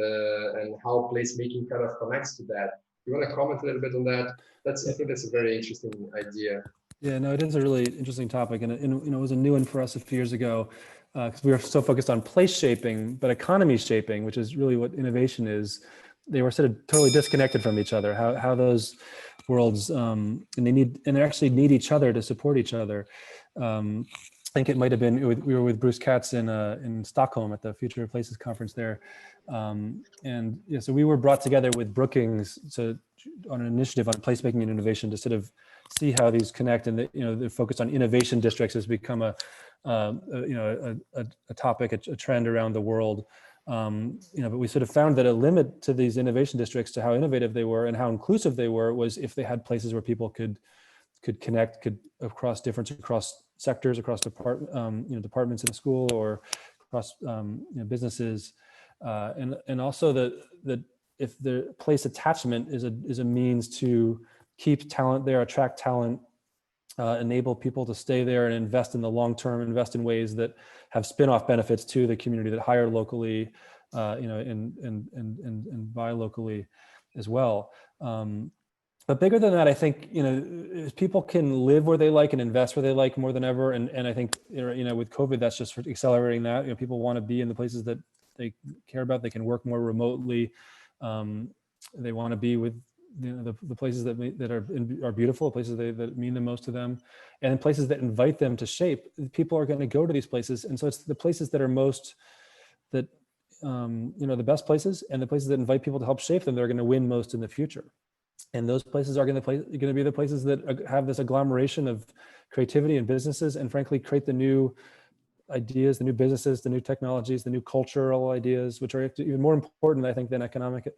how placemaking kind of connects to that. You want to comment a little bit on that? I think that's a very interesting idea. Yeah, no, it is a really interesting topic, and it was a new one for us a few years ago, because we were so focused on place shaping, but economy shaping, which is really what innovation is. They were sort of totally disconnected from each other. How those worlds and they actually need each other to support each other. I think it might have been, we were with Bruce Katz in Stockholm at the Future of Places conference there. And yeah, so we were brought together with Brookings on an initiative on placemaking and innovation to sort of see how these connect, and the focus on innovation districts has become a topic, a trend around the world. But we sort of found that a limit to these innovation districts, to how innovative they were and how inclusive they were, was if they had places where people could connect, across sectors, across departments in a school, or across businesses, and also that if the place attachment is a means to keep talent there, attract talent, enable people to stay there and invest in the long term, invest in ways that have spin-off benefits to the community, that hire locally, and buy locally as well. But bigger than that, I think, people can live where they like and invest where they like more than ever. And I think, with COVID, that's just accelerating that. People want to be in the places that they care about. They can work more remotely. They want to be with the places that are beautiful, places that mean the most to them, and places that invite them to shape. People are going to go to these places. And so it's the places that are most, the best places, and the places that invite people to help shape them, they're going to win most in the future. And those places are going to be the places that have this agglomeration of creativity and businesses, and frankly, create the new ideas, the new businesses, the new technologies, the new cultural ideas, which are even more important, I think, than economic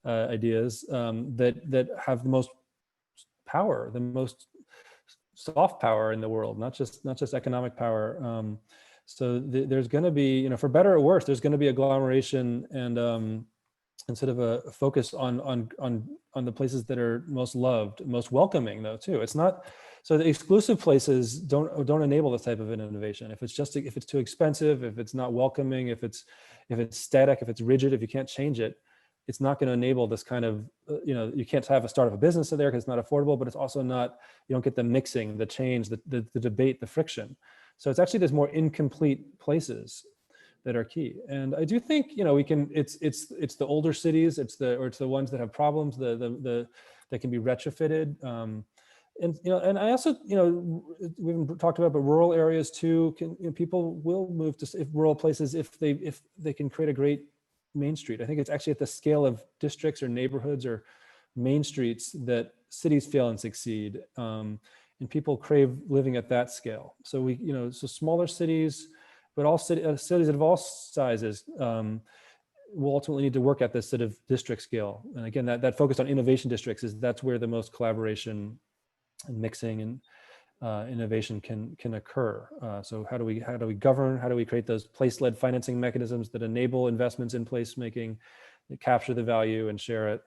ideas, that have the most power, the most soft power in the world, not just economic power. So there's going to be, for better or worse, there's going to be agglomeration and sort of a focus on the places that are most loved, most welcoming, though, too. It's not, so the exclusive places don't enable this type of an innovation. If it's too expensive, if it's not welcoming, if it's static, if it's rigid, if you can't change it, it's not going to enable this kind of, you can't have a start of a business there because it's not affordable, but it's also not, you don't get the mixing, the change, the debate, the friction. So it's actually, there's more incomplete places that are key. And I do think, we can, it's the older cities, it's the ones that have problems, that can be retrofitted. And I also, we haven't talked about, but rural areas too, people will move to rural places if they can create a great main street. I think it's actually at the scale of districts or neighborhoods or main streets that cities fail and succeed. And people crave living at that scale. So so smaller cities, but all cities of all sizes will ultimately need to work at this sort of district scale. And again, that focus on innovation districts that's where the most collaboration and mixing and innovation can occur. So how do we govern? How do we create those place-led financing mechanisms that enable investments in placemaking, that capture the value and share it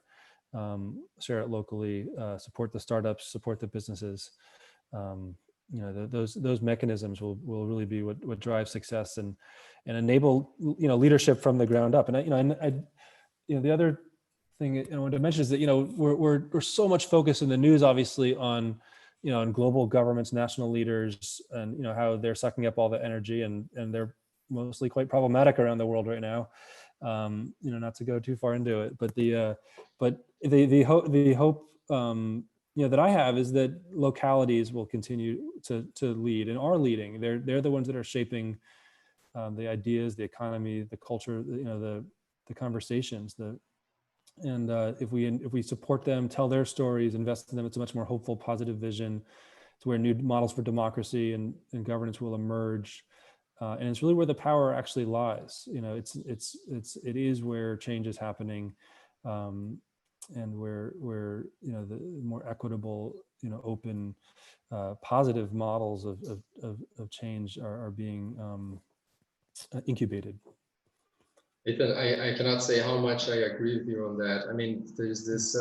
locally, support the startups, support the businesses. Those mechanisms will really be what drives success and enable leadership from the ground up. And the other thing I wanted to mention is that we're so much focused in the news, obviously, on on global governments, national leaders, and how they're sucking up all the energy, and they're mostly quite problematic around the world right now. You know, not to go too far into it, but the hope you know, that I have is that localities will continue to lead and are leading. They're the ones that are shaping the ideas, the economy, the culture, you know, the conversations. And if we support them, tell their stories, invest in them, it's a much more hopeful, positive vision. It's where new models for democracy and governance will emerge. And it's really where the power actually lies. You know, it is where change is happening. And where you know, the more equitable, you know, open, positive models of change are being incubated. Ethan, I cannot say how much I agree with you on that. I mean, there's this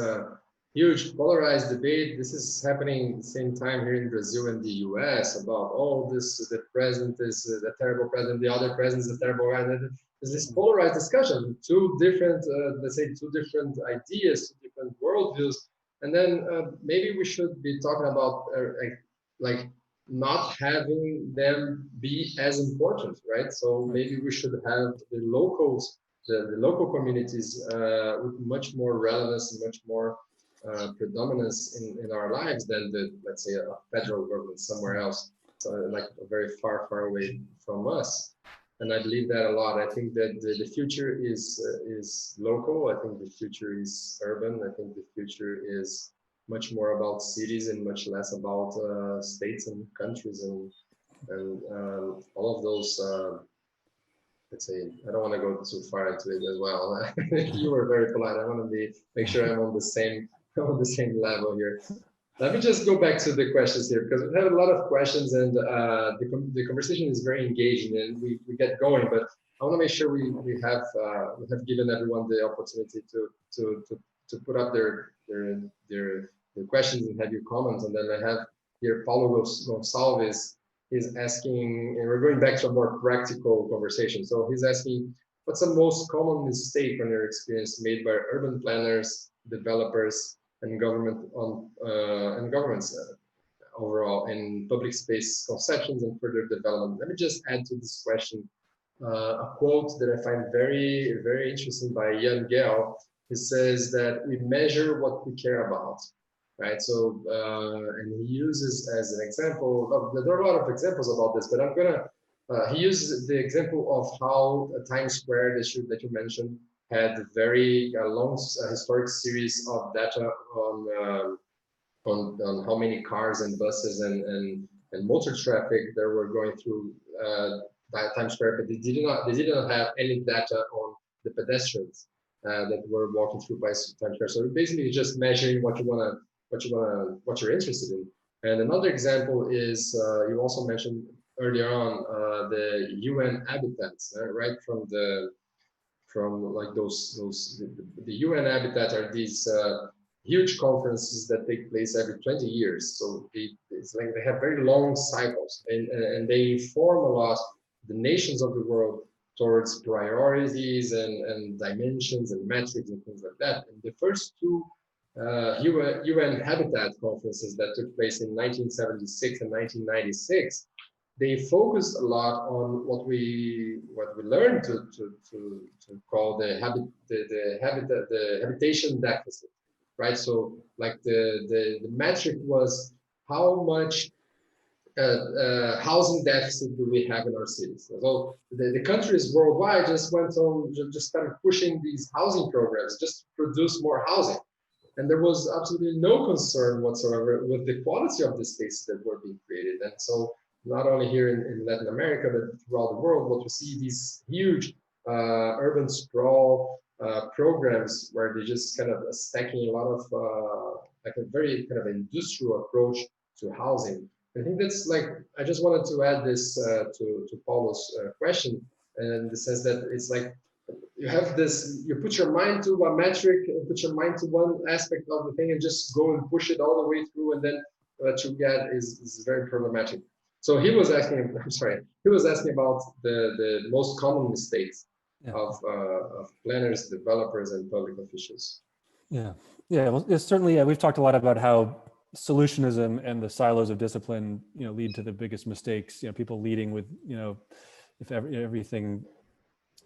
huge polarized debate. This is happening at the same time here in Brazil and the US about, oh, the president is the terrible president, the other president is the terrible president. There's this polarized discussion, two different, let's say, two different ideas, two different worldviews. And then maybe we should be talking about like not having them be as important, right? So maybe we should have the locals, the local communities with much more relevance and much more predominance in our lives than let's say, a federal government somewhere else, like very far away from us. And I believe that a lot. I think that the future is local. I think the future is urban. I think the future is much more about cities and much less about states and countries and all of those. Let's say, I don't want to go too far into it as well. You were very polite. I want to make sure I'm on the same level here. Let me just go back to the questions here, because we have a lot of questions and the conversation is very engaging and we get going, but I want to make sure we have given everyone the opportunity to put up their questions and have your comments. And then I have here Paulo Gonçalves is asking, and we're going back to a more practical conversation. So he's asking, what's the most common mistake on your experience made by urban planners, developers, and governments overall in public space conceptions and further development? Let me just add to this question a quote that I find very, very interesting by Jan Gehl. He says that we measure what we care about, right? So, and he uses as an example, there are a lot of examples about this, but I'm gonna, he uses the example of how Times Square that you mentioned had a very long historic series of data on how many cars and buses and motor traffic there were going through Times Square, but they didn't have any data on the pedestrians that were walking through by Times Square. So basically, just measuring what you're interested in. And another example is you also mentioned earlier on the UN habitats, right? From like the UN habitat are these huge conferences that take place every 20 years. So it's like they have very long cycles and they inform a lot the nations of the world towards priorities and dimensions and metrics and things like that. And the first two UN Habitat conferences that took place in 1976 and 1996, they focused a lot on what we learned to call the habitation deficit, right? So like the metric was how much housing deficit do we have in our cities? So the countries worldwide just started pushing these housing programs just to produce more housing. And there was absolutely no concern whatsoever with the quality of the spaces that were being created. And so not only here in Latin America, but throughout the world, what we see these huge urban sprawl programs where they just kind of stacking a lot of like a very kind of industrial approach to housing. I think that's like, I just wanted to add this to Paulo's question, in the sense that it's like, you have this, you put your mind to a metric, put your mind to one aspect of the thing and just go and push it all the way through, and then what you get is very problematic. So he was asking, he was asking about the most common mistakes of planners, developers, and public officials. Yeah, well, it's certainly, we've talked a lot about how solutionism and the silos of discipline, lead to the biggest mistakes. People leading with, if everything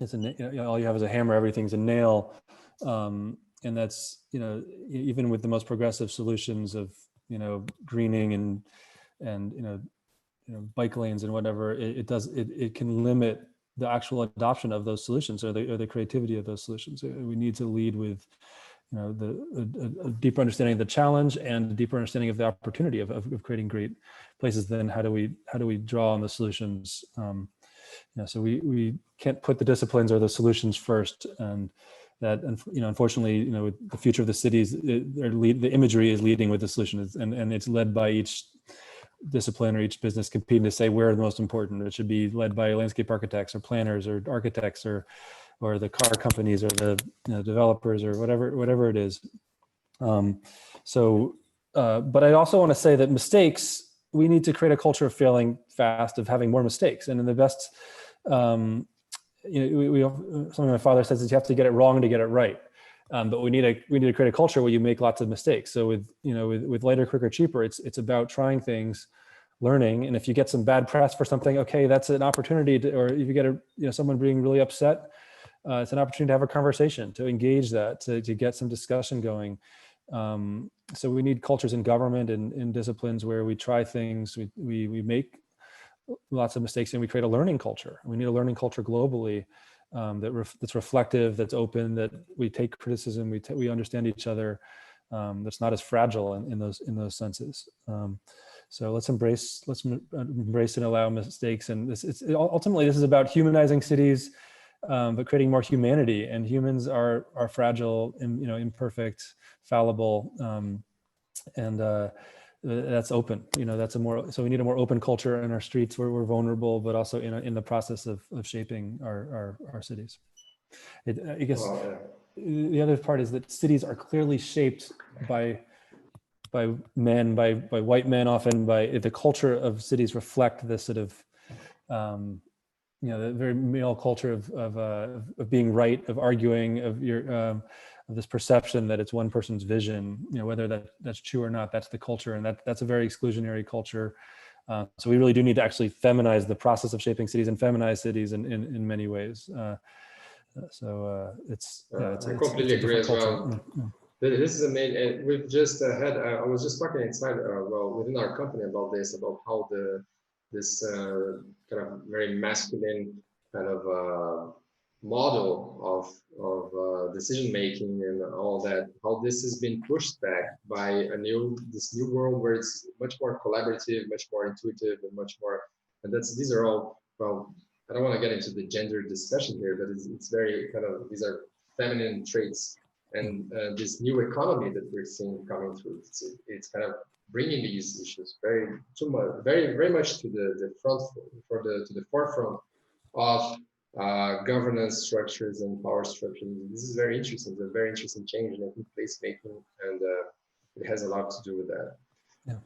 it's all you have is a hammer, everything's a nail. And that's, even with the most progressive solutions of, greening and bike lanes and whatever, it can limit the actual adoption of those solutions or the creativity of those solutions. We need to lead with, a deeper understanding of the challenge and a deeper understanding of the opportunity of creating great places. Then how do we draw on the solutions? So we can't put the disciplines or the solutions first, and that, unfortunately, with the future of the cities, the imagery is leading with the solutions, and it's led by each discipline or each business competing to say where the most important. It should be led by landscape architects or planners or architects or the car companies or the developers or whatever it is. But I also want to say that mistakes, we need to create a culture of failing fast, of having more mistakes. And in the best, something my father says is you have to get it wrong to get it right. But we need to create a culture where you make lots of mistakes. So with lighter, quicker, cheaper, it's about trying things, learning. And if you get some bad press for something, okay, that's an opportunity to, or if you get someone being really upset, it's an opportunity to have a conversation, to engage that, to get some discussion going. So we need cultures in government and in disciplines where we try things, we make lots of mistakes, and we create a learning culture. We need a learning culture globally that's reflective, that's open, that we take criticism, we understand each other, that's not as fragile in those senses. So let's embrace and allow mistakes. And ultimately this is about humanizing cities, but creating more humanity. And humans are fragile, and imperfect, fallible, and that's open. So we need a more open culture in our streets where we're vulnerable, but also in the process of shaping our cities. I guess the other part is that cities are clearly shaped by men, by white men, often. By the culture of cities reflect this sort of the very male culture of being right, of arguing, of this perception that it's one person's vision, whether that's true or not. That's the culture, and that's a very exclusionary culture. So we really do need to actually feminize the process of shaping cities and feminize cities in many ways. I completely agree as well. This is amazing. We've just had, I was just talking inside, within our company about this, about how this kind of very masculine kind of model of decision making and all that, how this has been pushed back by this new world where it's much more collaborative, much more intuitive, and much more. And these are all, well, I don't want to get into the gender discussion here, but it's very kind of, these are feminine traits. And this new economy that we're seeing coming through, it's kind of bringing these issues very much to the forefront of governance structures and power structures. This is very interesting. It's a very interesting change, and I think placemaking, and it has a lot to do with that. Yeah.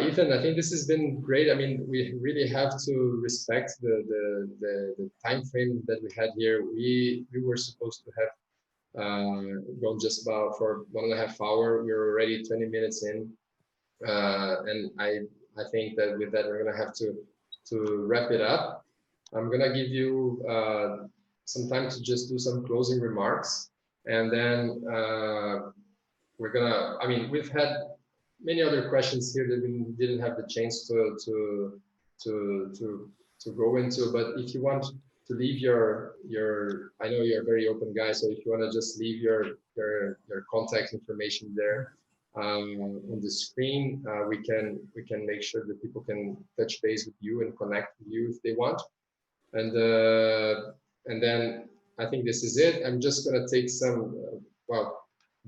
Ethan, I think this has been great. I mean, we really have to respect the time frame that we had here. We were supposed to have gone just about for 1.5 hours. We're already 20 minutes in, and I think that with that we're gonna have to wrap it up. I'm gonna give you some time to just do some closing remarks, and then we're gonna. I mean, we've had many other questions here that we didn't have the chance to go into. But if you want to leave your, I know you're a very open guy, so if you want to just leave your contact information there on the screen, we can make sure that people can touch base with you and connect with you if they want. And then I think this is it. I'm just gonna take some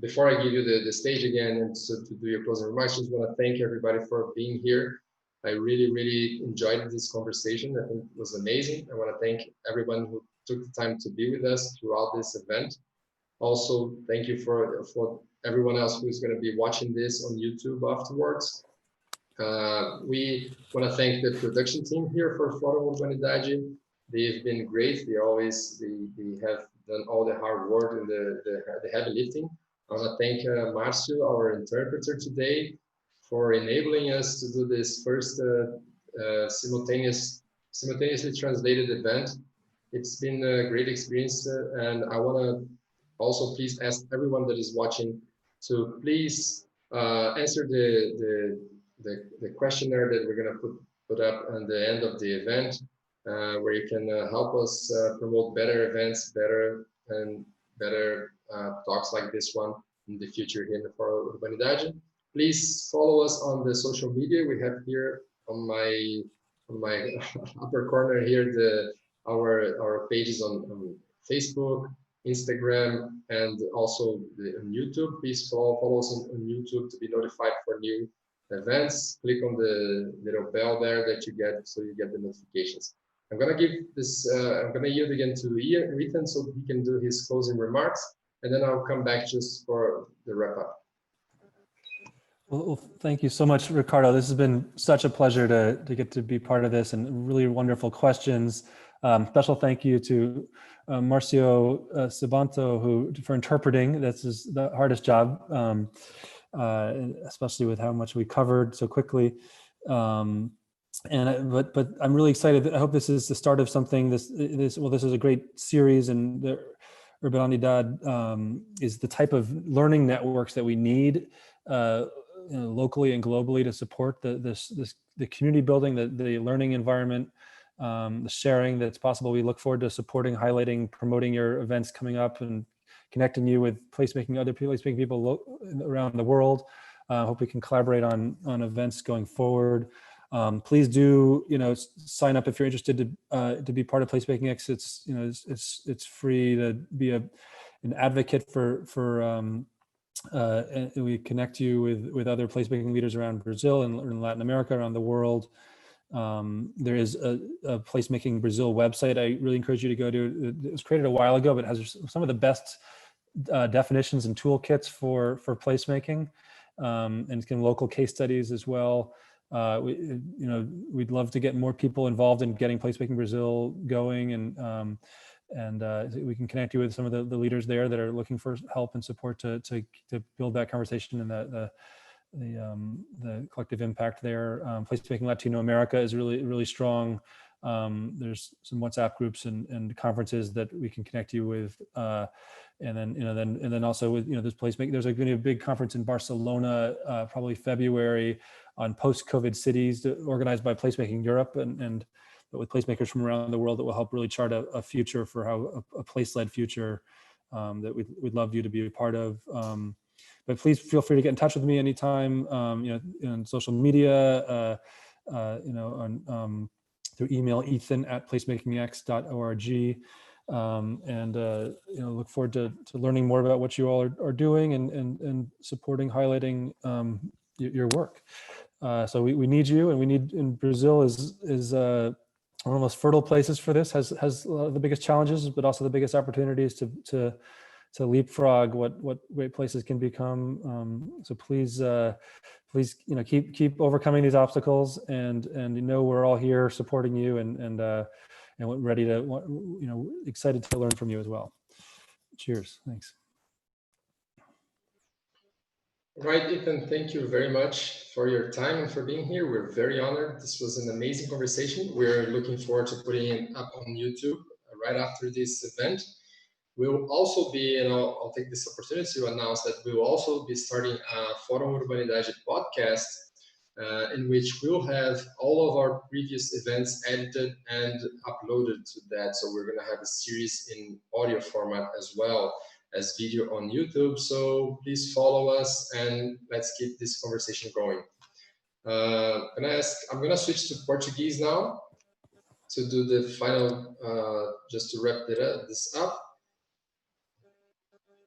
before I give you the stage again and to do your closing remarks, just want to thank everybody for being here. I really enjoyed this conversation. I think it was amazing. I want to thank everyone who took the time to be with us throughout this event. Also, thank you for everyone else who's going to be watching this on YouTube afterwards. We want to thank the production team here for Fórum Urbanidade. They've been great. They have done all the hard work and the heavy lifting. I want to thank Marcio, our interpreter today, for enabling us to do this first simultaneously translated event. It's been a great experience, and I want to also please ask everyone that is watching to please answer the questionnaire that we're going to put up at the end of the event, where you can help us promote better events, better talks like this one in the future here in the Fórum Urbanidade. Please follow us on the social media. We have here on my upper corner here our pages on Facebook, Instagram, and also on YouTube. Please follow us on YouTube to be notified for new events. Click on the little bell there that you get, so you get the notifications. I'm gonna give this. I'm gonna yield again to Ethan so he can do his closing remarks, and then I'll come back just for the wrap up. Well, thank you so much, Ricardo. This has been such a pleasure to get to be part of this, and really wonderful questions. Special thank you to Marcio Sabanto for interpreting. This is the hardest job, especially with how much we covered so quickly. But I'm really excited. I hope this is the start of something. This is a great series, and the Urbanidade is the type of learning networks that we need locally and globally to support the community building, the learning environment, the sharing that's possible. We look forward to supporting, highlighting, promoting your events coming up, and connecting you with other placemaking people around the world. Hope we can collaborate on events going forward. Please do, sign up if you're interested to be part of PlacemakingX. It's free to be an advocate for we connect you with other placemaking leaders around Brazil and in Latin America, around the world. There is a Placemaking Brazil website I really encourage you to go to. It was created a while ago, but has some of the best definitions and toolkits for placemaking, and it's got local case studies as well. We'd love to get more people involved in getting Placemaking Brazil going, and we can connect you with some of the leaders there that are looking for help and support to build that conversation and the collective impact there. Placemaking Latino America is really strong. There's some WhatsApp groups and conferences that we can connect you with, and then also with this placemaking. There's going to be a big conference in Barcelona, probably February, on post-COVID cities, organized by Placemaking Europe, but with placemakers from around the world, that will help really chart a future for how a place-led future that we'd love you to be a part of. But please feel free to get in touch with me anytime, on social media, through email, ethan@placemakingx.org. Look forward to learning more about what you all are doing and supporting, highlighting your work. So we need you, and Brazil is one of the most fertile places for this, has a lot of the biggest challenges, but also the biggest opportunities to leapfrog what great places can become. So please keep overcoming these obstacles, and we're all here supporting you, and ready to excited to learn from you as well. Cheers. Thanks. Right, Ethan, thank you very much for your time and for being here. We're very honored. This was an amazing conversation. We're looking forward to putting it up on YouTube right after this event. We'll also be, and I'll take this opportunity to announce that we will also be starting a Fórum Urbanidade podcast, in which we'll have all of our previous events edited and uploaded to that. So we're going to have a series in audio format as well as video on YouTube. So please follow us, and let's keep this conversation going. I'm going to switch to Portuguese now to do the final, just to wrap this up.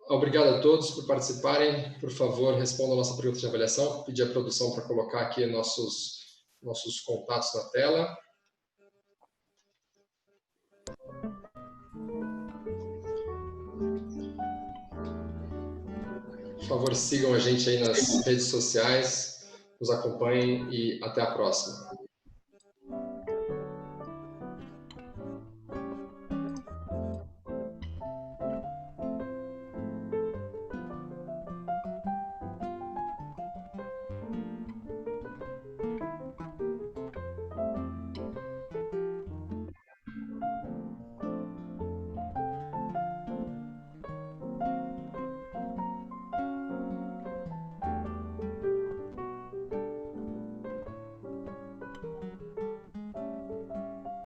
Obrigado a todos por participarem. Por favor, respondam a nossa pergunta de avaliação. Pedir a produção para colocar aqui nossos contatos na tela. Por favor, sigam a gente aí nas redes sociais, nos acompanhem e até a próxima.